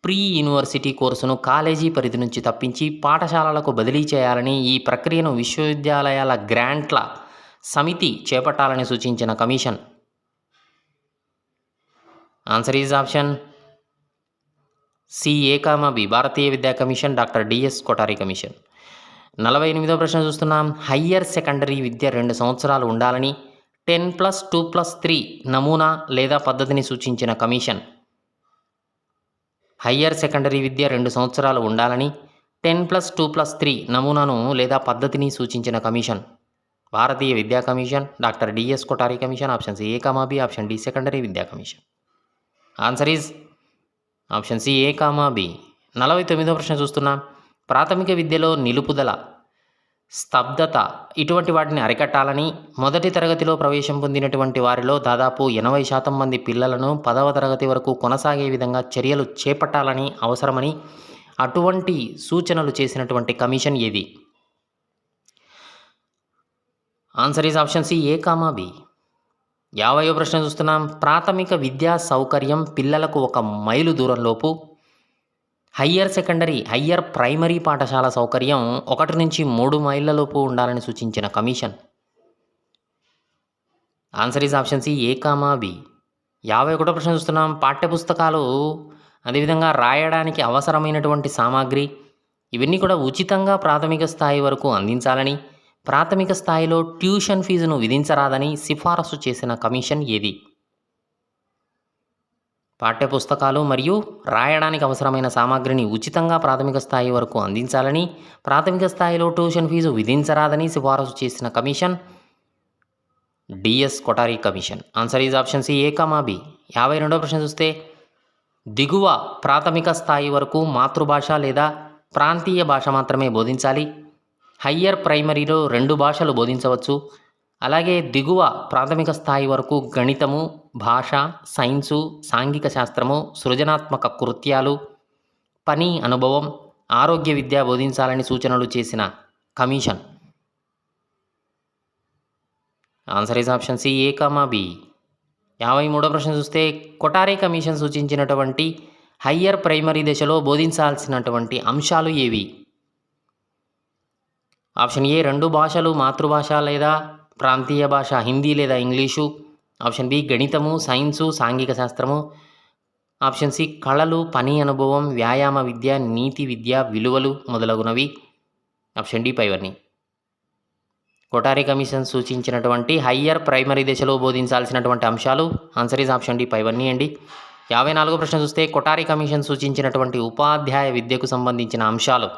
ప్రీ యూనివర్సిటీ కోర్సును కాలేజీ పరిధి నుంచి తప్పించి పాఠశాలలకు బదిలీ చేయాలని, ఈ ప్రక్రియను విశ్వవిద్యాలయాల గ్రాంట్ల సమితి చేపట్టాలని సూచించిన commission. Answer is option C A comma B, భారతీయ విద్యా commission, doctor DS Kothari commission. 48వ ప్రశ్న చూస్తున్నాం. హయ్యర్ సెకండరీ విద్య 2 సంవత్సరాలు ఉండాలని 10+2+3 నమూనా లేదా పద్ధతిని సూచించిన కమిషన్. హయ్యర్ సెకండరీ విద్య 2 సంవత్సరాలు ఉండాలని 10+2+3 నమూనాను లేదా పద్ధతిని సూచించిన కమిషన్. భారతీయ విద్యా commission, doctor DS Kothari commission. Option C A comma B, option D secondary విద్యా commission. Answer is option C A comma B. 49వ ప్రశ్న చూస్తున్నాం. ప్రాథమిక విద్యలో నిలుపుదల, స్తబ్దత ఇటువంటి వాటిని అరికట్టాలని మొదటి తరగతిలో ప్రవేశం పొందినటువంటి వారిలో దాదాపు 80% మంది పిల్లలను 10వ తరగతి వరకు కొనసాగే విధంగా చర్యలు చేపట్టాలని అవసరమని అటువంటి సూచనలు చేసినటువంటి కమిషన్ ఏది? Answer is option C A comma B. 50వ ప్రశ్న చూస్తున్నాం. ప్రాథమిక విద్యా సౌకర్యం పిల్లలకు 1 మైలు దూరంలోపు, హయ్యర్ ప్రైమరీ పాఠశాల సౌకర్యం 1 నుంచి 3 మైళ్ళలోపు ఉండాలని సూచించిన commission. Answer is option C A comma B. 51వ ప్రశ్న చూస్తున్నాం. పాఠ్యపుస్తకాలు అదేవిధంగా రాయడానికి అవసరమైనటువంటి సామాగ్రి ఇవన్నీ కూడా ఉచితంగా ప్రాథమిక స్థాయి వరకు అందించాలని, ప్రాథమిక స్థాయిలో ట్యూషన్ ఫీజును విధించరాదని సిఫారసు చేసిన కమిషన్ ఏది? పాఠ్యపుస్తకాలు మరియు రాయడానికి అవసరమైన సామాగ్రిని ఉచితంగా ప్రాథమిక స్థాయి వరకు అందించాలని, ప్రాథమిక స్థాయిలో ట్యూషన్ ఫీజు విధించరాదని సిఫారసు చేసిన commission DS Kothari commission. Answer is option C A comma B. 52వ ప్రశ్న చూస్తే దిగువ ప్రాథమిక స్థాయి వరకు మాతృభాష లేదా ప్రాంతీయ భాష మాత్రమే బోధించాలి, హయ్యర్ ప్రైమరీలో 2 భాషలు బోధించవచ్చు, అలాగే దిగువ ప్రాథమిక స్థాయి వరకు గణితము, భాష, సైన్సు, సాంఘిక శాస్త్రము, సృజనాత్మక కృత్యాలు, పని అనుభవం, ఆరోగ్య విద్య బోధించాలని సూచనలు చేసిన commission. Answer is option C A comma B. 53వ ప్రశ్న చూస్తే కొఠారి కమిషన్ సూచించినటువంటి హయ్యర్ ప్రైమరీ దశలో బోధించాల్సినటువంటి అంశాలు ఏవి? ఆప్షన్ ఏ 2 భాషలు, మాతృభాష లేదా ప్రాంతీయ భాష హిందీ లేదా ఇంగ్లీషు, ఆప్షన్ బి గణితము, సైన్సు, సాంఘిక శాస్త్రము, ఆప్షన్ సి కళలు, పని అనుభవం, వ్యాయామ విద్య, నీతి విద్య, విలువలు మొదలగునవి, ఆప్షన్ డి పైవన్నీ. కొఠారి కమిషన్ సూచించినటువంటి హయ్యర్ ప్రైమరీ దశలో బోధించాల్సినటువంటి అంశాలు ఆన్సర్ ఈజ్ ఆప్షన్ డి పైవన్నీ అండి. 54వ ప్రశ్న చూస్తే కొఠారి కమిషన్ సూచించినటువంటి ఉపాధ్యాయ విద్యకు సంబంధించిన అంశాలు.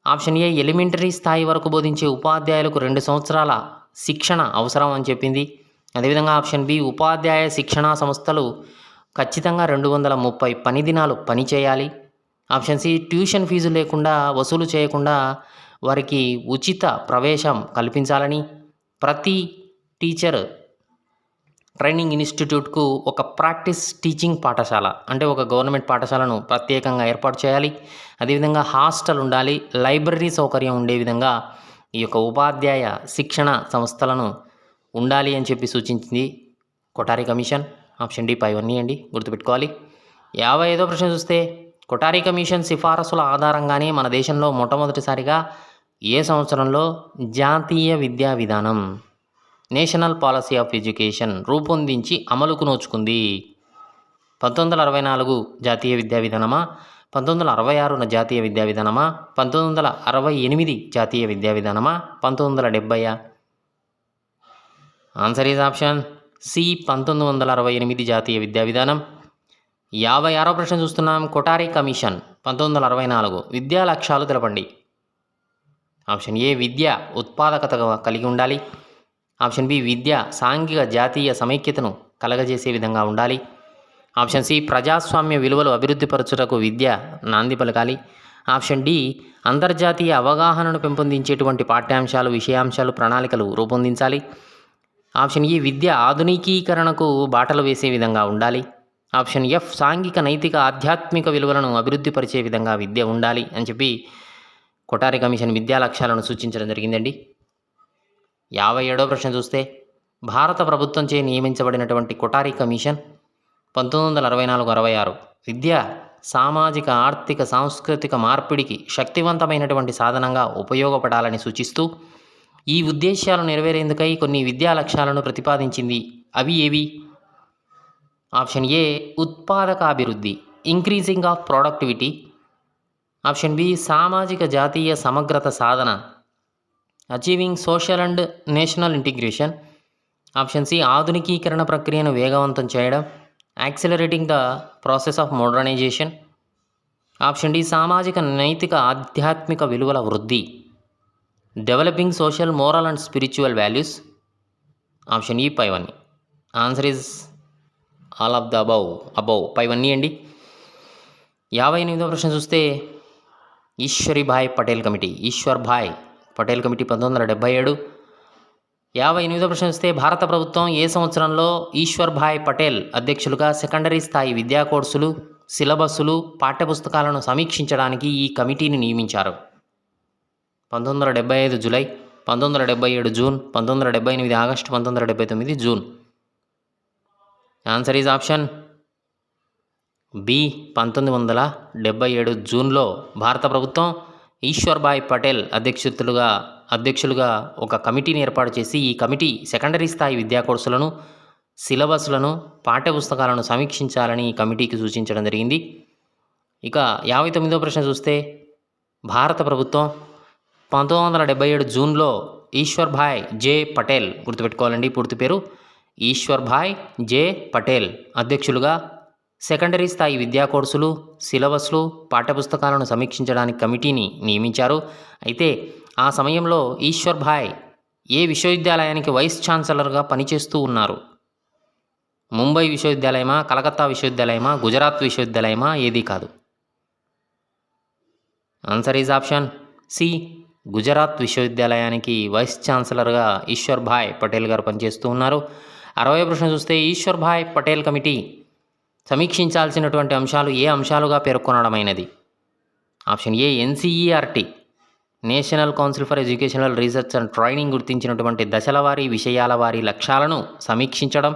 ఆప్షన్ ఏ ఎలిమెంటరీ స్థాయి వరకు బోధించే ఉపాధ్యాయులకు 2 సంవత్సరాల శిక్షణ అవసరం అని చెప్పింది. అదేవిధంగా ఆప్షన్ బి ఉపాధ్యాయ శిక్షణా సంస్థలు ఖచ్చితంగా 230 పని దినాలు పనిచేయాలి. ఆప్షన్ సి ట్యూషన్ ఫీజు లేకుండా వసూలు చేయకుండా వారికి ఉచిత ప్రవేశం కల్పించాలని, ప్రతి టీచర్ ట్రైనింగ్ ఇన్స్టిట్యూట్కు ఒక ప్రాక్టీస్ టీచింగ్ పాఠశాల అంటే ఒక గవర్నమెంట్ పాఠశాలను ప్రత్యేకంగా ఏర్పాటు చేయాలి. అదేవిధంగా హాస్టల్ ఉండాలి, లైబ్రరీ సౌకర్యం ఉండే విధంగా ఈ యొక్క ఉపాధ్యాయ శిక్షణ సంస్థలను ఉండాలి అని చెప్పి సూచించింది కొఠారి కమిషన్. ఆప్షన్ డి పైవన్నీ అండి, గుర్తుపెట్టుకోవాలి. 55వ ప్రశ్న చూస్తే కొఠారి కమిషన్ సిఫారసుల ఆధారంగానే మన దేశంలో మొట్టమొదటిసారిగా ఏ సంవత్సరంలో జాతీయ విద్యా విధానం నేషనల్ పాలసీ ఆఫ్ ఎడ్యుకేషన్ రూపొందించి అమలుకు నోచుకుంది? 1964 జాతీయ విద్యా విధానమా, 1966 జాతీయ విద్యా విధానమా, 1968 జాతీయ విద్యా విధానమా, 1970? ఆన్సర్ ఈజ్ ఆప్షన్ సి 1968 జాతీయ విద్యా విధానం. 56వ ప్రశ్న చూస్తున్నాం. కొఠారి కమిషన్ 1964 విద్యా లక్ష్యాలు తెలపండి. ఆప్షన్ ఏ విద్య ఉత్పాదకత కలిగి ఉండాలి. ఆప్షన్ బి విద్య సాంఘిక జాతీయ సమైక్యతను కలగజేసే విధంగా ఉండాలి. ఆప్షన్ సి ప్రజాస్వామ్య విలువలు అభివృద్ధిపరచుటకు విద్య నాంది పలకాలి. ఆప్షన్ డి అంతర్జాతీయ అవగాహనను పెంపొందించేటువంటి పాఠ్యాంశాలు, విషయాంశాలు, ప్రణాళికలు రూపొందించాలి. ఆప్షన్ ఈ విద్య ఆధునికీకరణకు బాటలు వేసే విధంగా ఉండాలి. ఆప్షన్ ఎఫ్ సాంఘిక, నైతిక, ఆధ్యాత్మిక విలువలను అభివృద్ధిపరిచే విధంగా విద్య ఉండాలి అని చెప్పి కొఠారి కమిషన్ విద్యా లక్ష్యాలను సూచించడం జరిగిందండి. 57వ ప్రశ్న చూస్తే భారత ప్రభుత్వంచే నియమించబడినటువంటి కొఠారి కమిషన్ 1964-66 విద్య సామాజిక, ఆర్థిక, సాంస్కృతిక మార్పిడికి శక్తివంతమైనటువంటి సాధనంగా ఉపయోగపడాలని సూచిస్తూ ఈ ఉద్దేశాలు నెరవేరేందుకై కొన్ని విద్యా లక్ష్యాలను ప్రతిపాదించింది. అవి ఏవి? ఆప్షన్ ఏ ఉత్పాదకాభివృద్ధి, increasing of productivity. Option B సామాజిక జాతీయ సమగ్రత సాధన, achieving social and national integration. Option C ఆధునికీకరణ ప్రక్రియను వేగవంతం చేయడం, accelerating the process of modernisation. Option D సామాజిక, నైతిక, ఆధ్యాత్మిక విలువల వృద్ధి, developing social, moral and spiritual values. Option E పైవన్నీ. Answer is all of the above పైవన్నీ అండి. 58వ ప్రశ్న చూస్తే ఈశ్వరీభాయ్ పటేల్ కమిటీ 1977. 58వ ప్రశ్న చూస్తే భారత ప్రభుత్వం ఏ సంవత్సరంలో ఈశ్వర్భాయ్ పటేల్ అధ్యక్షులుగా సెకండరీ స్థాయి విద్యా కోర్సులు, సిలబస్సులు, పాఠ్యపుస్తకాలను సమీక్షించడానికి ఈ కమిటీని నియమించారు? 1975 July, 1977 June, 1978 August, 1979 June. Answer is option B 1977 జూన్లో భారత ప్రభుత్వం ఈశ్వర్భాయ్ పటేల్ అధ్యక్షులుగా ఒక కమిటీని ఏర్పాటు చేసి ఈ కమిటీ సెకండరీ స్థాయి విద్యా కోర్సులను, సిలబస్లను, పాఠ్యపుస్తకాలను సమీక్షించాలని ఈ కమిటీకి సూచించడం జరిగింది. ఇక 59వ ప్రశ్న చూస్తే భారత ప్రభుత్వం 1977 జూన్లో ఈశ్వర్భాయ్ జే పటేల్, గుర్తుపెట్టుకోవాలండి పూర్తి పేరు ఈశ్వర్భాయ్ జే పటేల్ అధ్యక్షులుగా సెకండరీ స్థాయి విద్యా కోర్సులు, సిలబస్లు, పాఠ్యపుస్తకాలను సమీక్షించడానికి కమిటీని నియమించారు. అయితే ఆ సమయంలో ఈశ్వర్భాయ్ ఏ విశ్వవిద్యాలయానికి వైస్ ఛాన్సలర్గా పనిచేస్తూ ఉన్నారు? ముంబై విశ్వవిద్యాలయమా, కలకత్తా విశ్వవిద్యాలయమా, గుజరాత్ విశ్వవిద్యాలయమా? ఏదీ కాదు. Answer is option C Gujarat విశ్వవిద్యాలయానికి వైస్ ఛాన్సలర్గా ఈశ్వర్భాయ్ పటేల్ గారు పనిచేస్తూ ఉన్నారు. 60వ ప్రశ్న చూస్తే ఈశ్వర్భాయ్ పటేల్ కమిటీ సమీక్షించాల్సినటువంటి అంశాలు ఏ అంశాలుగా పేర్కొనడమైనది? Option A NCERT national council for educational research and training గుర్తించినటువంటి దశల వారీ, విషయాల వారీ లక్ష్యాలను సమీక్షించడం.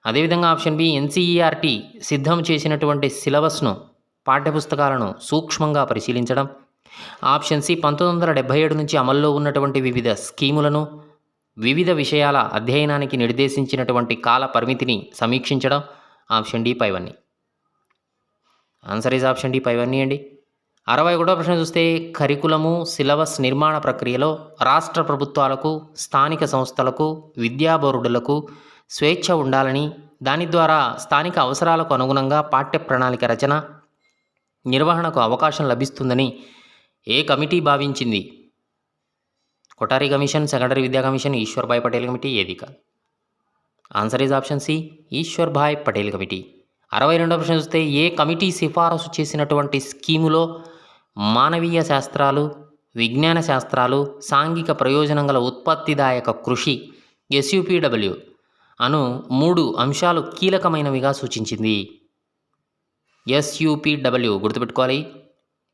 అదేవిధంగా ఆప్షన్ బి ఎన్సీఈఆర్టీ సిద్ధం చేసినటువంటి సిలబస్ను, పాఠ్యపుస్తకాలను సూక్ష్మంగా పరిశీలించడం. ఆప్షన్ సి 1977 నుంచి అమల్లో ఉన్నటువంటి వివిధ స్కీములను, వివిధ విషయాల అధ్యయనానికి నిర్దేశించినటువంటి కాల పరిమితిని సమీక్షించడం. ఆప్షన్ డి పైవన్నీ. ఆన్సర్ ఈజ్ ఆప్షన్ డి పైవన్నీ అండి. 61వ ప్రశ్న చూస్తే కరికులము, సిలబస్ నిర్మాణ ప్రక్రియలో రాష్ట్ర ప్రభుత్వాలకు, స్థానిక సంస్థలకు, విద్యా బోర్డులకు స్వేచ్ఛ ఉండాలని, దాని ద్వారా స్థానిక అవసరాలకు అనుగుణంగా పాఠ్య ప్రణాళిక రచన, నిర్వహణకు అవకాశం లభిస్తుందని ఏ కమిటీ భావించింది? కొఠారి కమిషన్, సెకండరీ విద్యా కమిషన్, ఈశ్వర్భాయ్ పటేల్ కమిటీ? ఏది కాదు. Answer is option C Ishwarbhai Patel committee. 62వ ప్రశ్న చూస్తే ఏ కమిటీ సిఫారసు చేసినటువంటి స్కీములో మానవీయ శాస్త్రాలు, విజ్ఞాన శాస్త్రాలు, సాంఘిక ప్రయోజనం గల ఉత్పత్తిదాయక కృషి SUPW అను 3 అంశాలు కీలకమైనవిగా సూచించింది? SUPW గుర్తుపెట్టుకోవాలి,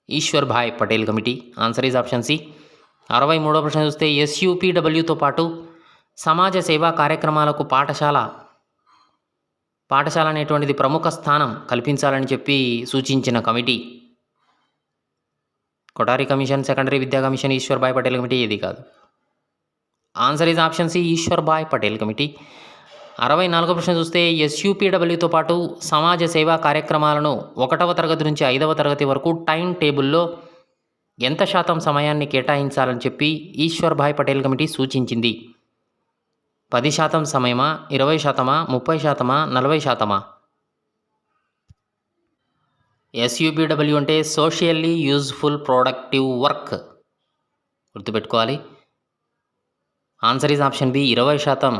Ishwarbhai Patel committee. Answer is option C. 63వ ప్రశ్న చూస్తే SUPWతో పాటు సమాజ సేవా కార్యక్రమాలకు పాఠశాల అనేటువంటిది ప్రముఖ స్థానం కల్పించాలని చెప్పి సూచించిన కమిటీ? కొఠారి కమిషన్, సెకండరీ విద్యా కమిషన్, ఈశ్వర్భాయ్ పటేల్ కమిటీ? ఏది కాదు. Answer is option C Ishwarbhai Patel committee. 64వ ప్రశ్న చూస్తే SUPWతో పాటు సమాజ సేవా కార్యక్రమాలను 1వ తరగతి నుంచి 5వ తరగతి వరకు టైం టేబుల్లో ఎంత శాతం సమయాన్ని కేటాయించాలని చెప్పి ఈశ్వర్భాయ్ పటేల్ కమిటీ సూచించింది? 10% సమయమా, 20%, 30%, 40%? ఎస్యూపీడబ్ల్యూ అంటే సోషియల్లీ యూజ్ఫుల్ ప్రొడక్టివ్ వర్క్, గుర్తుపెట్టుకోవాలి. Answer is option B. 20%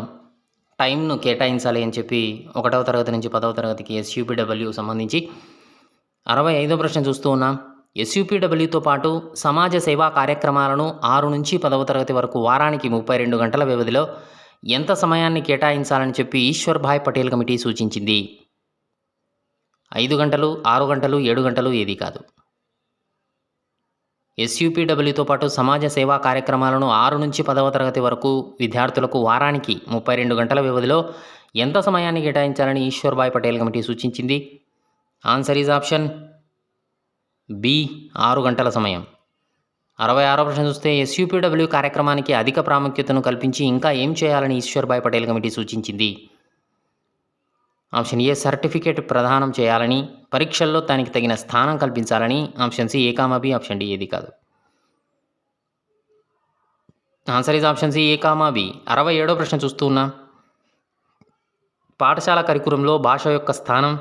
టైంను కేటాయించాలి అని చెప్పి 1వ తరగతి నుంచి 10వ తరగతికి ఎస్యూపీడబ్ల్యూ సంబంధించి. 65వ ప్రశ్న చూస్తూ ఉన్నాం. ఎస్యూపీడబ్ల్యూతో పాటు సమాజ సేవా కార్యక్రమాలను 6 నుంచి 10వ తరగతి వరకు వారానికి 32 గంటల వ్యవధిలో ఎంత సమయాన్ని కేటాయించాలని చెప్పి ఈశ్వర్ భాయ్ పటేల్ కమిటీ సూచించింది? 5 గంటలు, 6 గంటలు, 7 గంటలు, ఏది కాదు. ఎస్యూపీడబ్ల్యూతో పాటు సమాజ సేవా కార్యక్రమాలను 6 నుంచి 10వ తరగతి వరకు విద్యార్థులకు వారానికి 32 గంటల వ్యవధిలో ఎంత సమయాన్ని కేటాయించాలని ఈశ్వర్ భాయ్ పటేల్ కమిటీ సూచించింది? Answer is option B. 6 గంటల సమయం. 66వ ప్రశ్న చూస్తే ఎస్యూపీడబ్ల్యూ కార్యక్రమానికి అధిక ప్రాముఖ్యతను కల్పించి ఇంకా ఏం చేయాలని ఈశ్వర్ భాయ్ పటేల్ కమిటీ సూచించింది? ఆప్షన్ ఏ సర్టిఫికేట్ ప్రదానం చేయాలని, పరీక్షల్లో దానికి తగిన స్థానం కల్పించాలని, option C A comma B, option D ఏది కాదు. Answer is option C A comma B. 67వ ప్రశ్న చూస్తూ ఉన్నాం. పాఠశాల కరికులంలో భాష యొక్క స్థానం,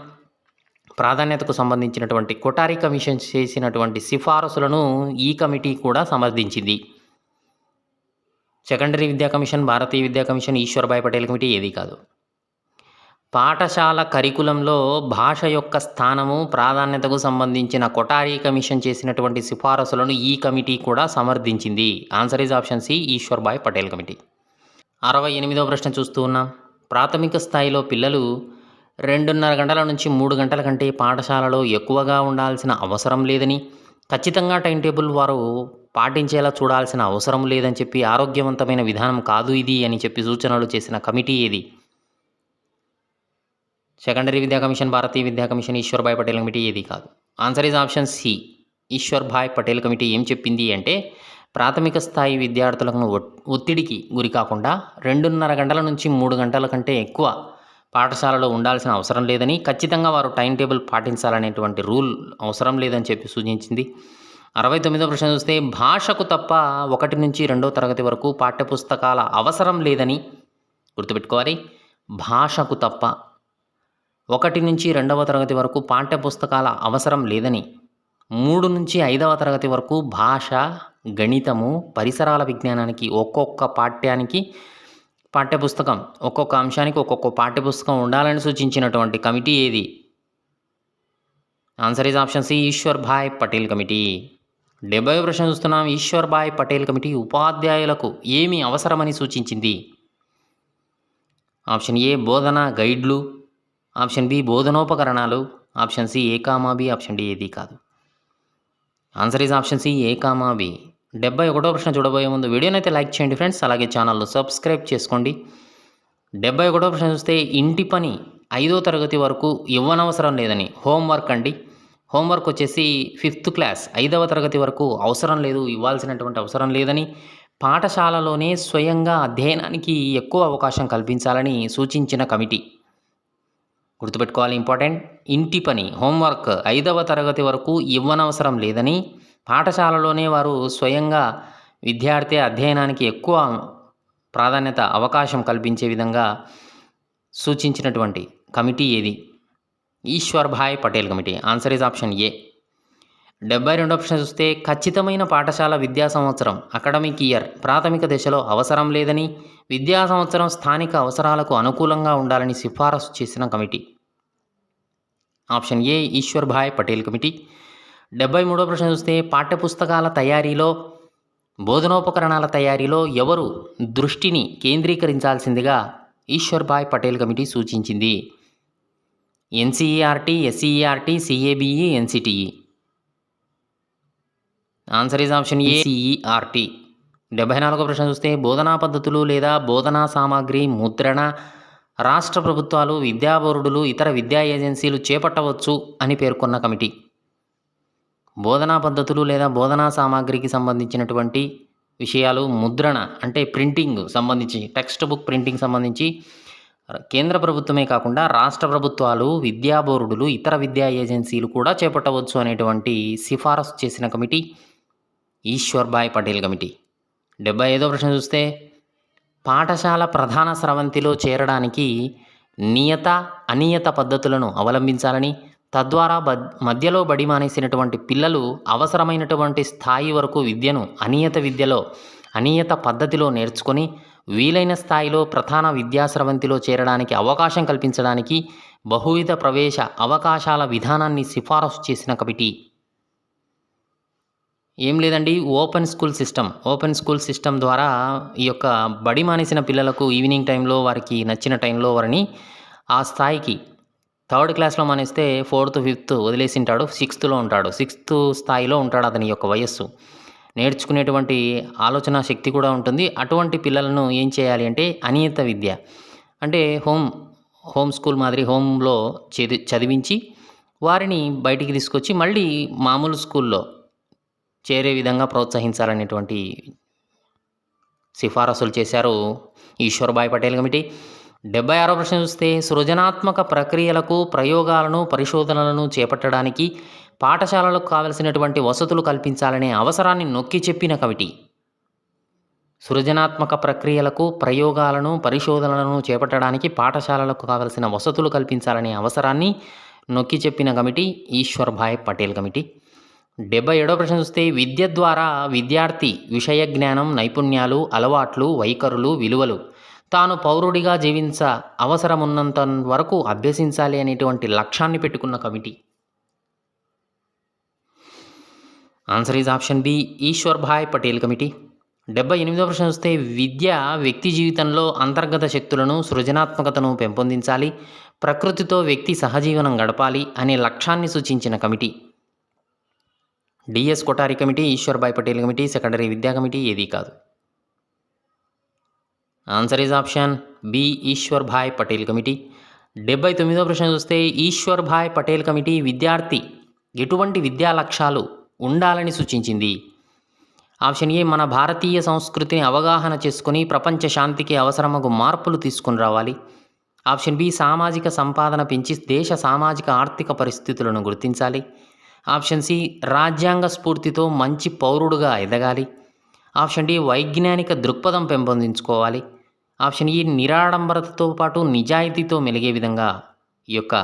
ప్రాధాన్యతకు సంబంధించినటువంటి కొఠారి కమిషన్ చేసినటువంటి సిఫారసులను ఈ కమిటీ కూడా సమర్థించింది. సెకండరీ విద్యా కమిషన్, భారతీయ విద్యా కమిషన్, ఈశ్వర్ భాయ్ పటేల్ కమిటీ ఏది కాదు. పాఠశాల కరికులంలో భాష యొక్క స్థానము, ప్రాధాన్యతకు సంబంధించిన కొఠారి కమిషన్ చేసినటువంటి సిఫారసులను ఈ కమిటీ కూడా సమర్థించింది. Answer is option C Eshwar Bhai Patel committee. 68వ ప్రశ్న చూస్తూ ఉన్నాం. ప్రాథమిక స్థాయిలో పిల్లలు 2:30 గంటల నుంచి 3 గంటల కంటే పాఠశాలలో ఎక్కువగా ఉండాల్సిన అవసరం లేదని, ఖచ్చితంగా టైం టేబుల్ వారు పాటించేలా చూడాల్సిన అవసరం లేదని చెప్పి ఆరోగ్యవంతమైన విధానం కాదు ఇది అని చెప్పి సూచనలు చేసిన కమిటీ ఏది? సెకండరీ విద్యా కమిషన్, భారతీయ విద్యా కమిషన్, ఈశ్వర్ భాయ్ పటేల్ కమిటీ ఏది కాదు. Answer is option C. Eshwar Bhai Patel committee ఏం చెప్పింది అంటే ప్రాథమిక స్థాయి విద్యార్థులను ఒత్తిడికి గురి కాకుండా 2:30 గంటల నుంచి 3 గంటల కంటే ఎక్కువ పాఠశాలలో ఉండాల్సిన అవసరం లేదని, ఖచ్చితంగా వారు టైం టేబుల్ పాటించాలనేటువంటి రూల్ అవసరం లేదని చెప్పి సూచించింది. 69వ ప్రశ్న చూస్తే భాషకు తప్ప 1 నుంచి 2వ తరగతి వరకు పాఠ్యపుస్తకాల అవసరం లేదని, గుర్తుపెట్టుకోవాలి. భాషకు తప్ప 1 నుంచి 2వ తరగతి వరకు పాఠ్యపుస్తకాల అవసరం లేదని, 3 నుంచి 5వ తరగతి వరకు భాష, గణితము, పరిసరాల విజ్ఞానానికి ఒక్కొక్క పాఠ్యపుస్తకం, ఒక్కొక్క అంశానికి ఒక్కొక్క పాఠ్యపుస్తకం ఉండాలని సూచించినటువంటి కమిటీ ఏది? Answer is option C Eshwar Bhai Patel committee. 70వ ప్రశ్న చూస్తున్నాం. ఈశ్వర్ భాయ్ పటేల్ కమిటీ ఉపాధ్యాయులకు ఏమి అవసరమని సూచించింది? ఆప్షన్ ఏ బోధనా గైడ్లు, ఆప్షన్ బి బోధనోపకరణాలు, option C A comma B, option D ఏది కాదు. Answer is option C A comma B. 71వ ప్రశ్న చూడబోయే ముందు వీడియోని అయితే లైక్ చేయండి ఫ్రెండ్స్, అలాగే ఛానల్ను సబ్స్క్రైబ్ చేసుకోండి. 71వ ప్రశ్న చూస్తే ఇంటి పని 5వ తరగతి వరకు ఇవ్వనవసరం లేదని, హోంవర్క్ అండి. హోంవర్క్ వచ్చేసి 5th క్లాస్ 5వ తరగతి వరకు అవసరం లేదు, ఇవ్వాల్సినటువంటి అవసరం లేదని, పాఠశాలలోనే స్వయంగా అధ్యయనానికి ఎక్కువ అవకాశం కల్పించాలని సూచించిన కమిటీ. గుర్తుపెట్టుకోవాలి, ఇంపార్టెంట్. ఇంటి పని హోంవర్క్ 5వ తరగతి వరకు ఇవ్వనవసరం లేదని, పాఠశాలలోనే వారు స్వయంగా విద్యార్థి అధ్యయనానికి ఎక్కువ ప్రాధాన్యత, అవకాశం కల్పించే విధంగా సూచించినటువంటి కమిటీ ఏది? ఈశ్వర్ భాయ్ Patel committee. Answer is option A. 72వ ప్రశ్న చూస్తే ఖచ్చితమైన పాఠశాల విద్యా సంవత్సరం అకాడమిక్ ఇయర్ ప్రాథమిక దశలో అవసరం లేదని, విద్యా సంవత్సరం స్థానిక అవసరాలకు అనుకూలంగా ఉండాలని సిఫారసు చేసిన committee. Option A Ishwar Bhai Patel committee. 73వ ప్రశ్న చూస్తే పాఠ్యపుస్తకాల తయారీలో, బోధనోపకరణాల తయారీలో ఎవరు దృష్టిని కేంద్రీకరించాల్సిందిగా ఈశ్వర్ భాయ్ పటేల్ కమిటీ సూచించింది? NCERT, SCERT, CABE, NCTE. Answer is option A CERT. 74వ ప్రశ్న చూస్తే బోధనా పద్ధతులు లేదా బోధనా సామాగ్రి ముద్రణ రాష్ట్ర ప్రభుత్వాలు, విద్యా బోర్డులు, ఇతర విద్యా ఏజెన్సీలు చేపట్టవచ్చు అని పేర్కొన్న కమిటీ. బోధనా పద్ధతులు లేదా బోధనా సామాగ్రికి సంబంధించినటువంటి విషయాలు, ముద్రణ అంటే ప్రింటింగ్ సంబంధించి, టెక్స్ట్ బుక్ ప్రింటింగ్ సంబంధించి కేంద్ర ప్రభుత్వమే కాకుండా రాష్ట్ర ప్రభుత్వాలు, విద్యా బోర్డులు, ఇతర విద్యా ఏజెన్సీలు కూడా చేపట్టవచ్చు అనేటువంటి సిఫారసు చేసిన కమిటీ ఈశ్వర్ భాయ్ పటేల్ కమిటీ. 75వ ప్రశ్న చూస్తే పాఠశాల ప్రధాన స్రవంతిలో చేరడానికి నియత, అనియత పద్ధతులను అవలంబించాలని, తద్వారా మధ్యలో బడి మానేసినటువంటి పిల్లలు అవసరమైనటువంటి స్థాయి వరకు విద్యను అనియత పద్ధతిలో నేర్చుకొని వీలైన స్థాయిలో ప్రధాన విద్యా స్రవంతిలో చేరడానికి అవకాశం కల్పించడానికి బహువిధ ప్రవేశ అవకాశాల విధానాన్ని సిఫారసు చేసిన కమిటీ. ఏం లేదండి, ఓపెన్ స్కూల్ సిస్టమ్ ద్వారా ఈ యొక్క బడి మానేసిన పిల్లలకు ఈవినింగ్ టైంలో వారికి నచ్చిన టైంలో వారిని ఆ స్థాయికి 3rd క్లాస్లో మానేస్తే 4th 5th వదిలేసింటాడు, 6thలో ఉంటాడు, 6th స్థాయిలో ఉంటాడు అతని యొక్క వయస్సు. నేర్చుకునేటువంటి ఆలోచన శక్తి కూడా ఉంటుంది. అటువంటి పిల్లలను ఏం చేయాలి అంటే అనియత విద్య అంటే హోమ్ స్కూల్ మాదిరి హోమ్లో చదివించి వారిని బయటికి తీసుకొచ్చి మళ్ళీ మామూలు స్కూల్లో చేరే విధంగా ప్రోత్సహించాలనేటువంటి సిఫారసులు చేశారు ఈశ్వర్భాయ్ పటేల్ కమిటీ. 76వ ప్రశ్న చూస్తే సృజనాత్మక ప్రక్రియలకు ప్రయోగాలను పరిశోధనలను చేపట్టడానికి పాఠశాలలకు కావలసినటువంటి వసతులు కల్పించాలనే అవసరాన్ని నొక్కి చెప్పిన కమిటీ. సృజనాత్మక ప్రక్రియలకు ప్రయోగాలను పరిశోధనలను చేపట్టడానికి పాఠశాలలకు కావలసిన వసతులు కల్పించాలనే అవసరాన్ని నొక్కి చెప్పిన కమిటీ ఈశ్వర్భాయ్ పటేల్ కమిటీ. 77వ ప్రశ్న చూస్తే విద్య ద్వారా విద్యార్థి విషయ జ్ఞానం, నైపుణ్యాలు, అలవాట్లు, వైఖరులు, విలువలు తాను పౌరుడిగా అవసరమున్నంత వరకు అభ్యసించాలి అనేటువంటి లక్ష్యాన్ని పెట్టుకున్న committee. Answer is option B, Ishwarbhai Patel committee. 78వ ప్రశ్న చూస్తే విద్య వ్యక్తి జీవితంలో అంతర్గత శక్తులను, సృజనాత్మకతను పెంపొందించాలి, ప్రకృతితో వ్యక్తి సహజీవనం గడపాలి అనే లక్ష్యాన్ని సూచించిన committee. DS Kothari committee, Ishwarbhai Patel committee, secondary విద్యా కమిటీ ఏదీ కాదు. Answer is option B, Ishwarbhai Patel committee. 79వ ప్రశ్న చూస్తే ఈశ్వర్భాయ్ పటేల్ కమిటీ విద్యార్థి ఎటువంటి విద్యా లక్ష్యాలు ఉండాలని సూచించింది. ఆప్షన్ ఏ, మన భారతీయ సంస్కృతిని అవగాహన చేసుకుని ప్రపంచ శాంతికి అవసరమగు మార్పులు తీసుకుని రావాలి. ఆప్షన్ బి, సామాజిక సంపాదన పెంచి దేశ సామాజిక ఆర్థిక పరిస్థితులను గుర్తించాలి. ఆప్షన్ సి, రాజ్యాంగ స్ఫూర్తితో మంచి పౌరుడుగా ఎదగాలి. ఆప్షన్ డి, వైజ్ఞానిక దృక్పథం పెంపొందించుకోవాలి. ఆప్షన్ ఈ, నిరాడంబరతతో పాటు నిజాయితీతో మెలిగే విధంగా ఈ యొక్క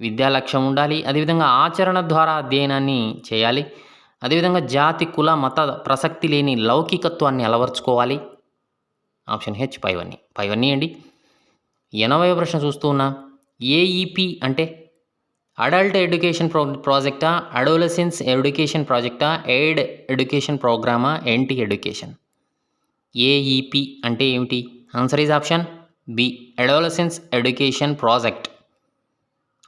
విద్యా లక్ష్యం ఉండాలి. అదేవిధంగా ఆచరణ ద్వారా అధ్యయనాన్ని చేయాలి. అదేవిధంగా జాతి, కుల, మత ప్రసక్తి లేని లౌకికత్వాన్ని అలవర్చుకోవాలి. ఆప్షన్ హెచ్ పైవన్నీ అండి. 80వ ప్రశ్న చూస్తూ ఉన్నా, ఏఈపి అంటే అడల్ట్ ఎడ్యుకేషన్ ప్రాజెక్టా, అడోలసెన్స్ ఎడ్యుకేషన్ ప్రాజెక్టా, ఎయిడ్ ఎడ్యుకేషన్ ప్రోగ్రామా, ఎన్టీ ఎడ్యుకేషన్. ఏఈపి అంటే ఏమిటి? Answer is option B, adolescence education project.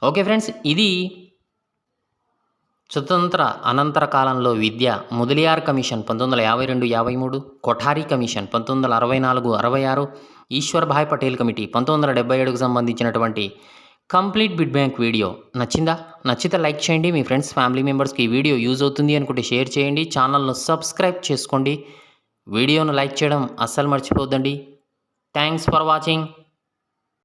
Okay friends, ఇది స్వతంత్ర అనంతర కాలంలో విద్య Mudaliar commission 1952-53, Kothari commission 1964-66, Ishwarbhai Patel committee 1977కు సంబంధించినటువంటి కంప్లీట్ బిడ్ బ్యాంక్ వీడియో నచ్చితే లైక్ చేయండి. మీ ఫ్రెండ్స్, ఫ్యామిలీ మెంబర్స్కి ఈ వీడియో యూజ్ అవుతుంది అనుకుంటే షేర్ చేయండి. ఛానల్ను సబ్స్క్రైబ్ చేసుకోండి. వీడియోను లైక్ చేయడం అస్సలు మర్చిపోద్దండి. Thanks for watching.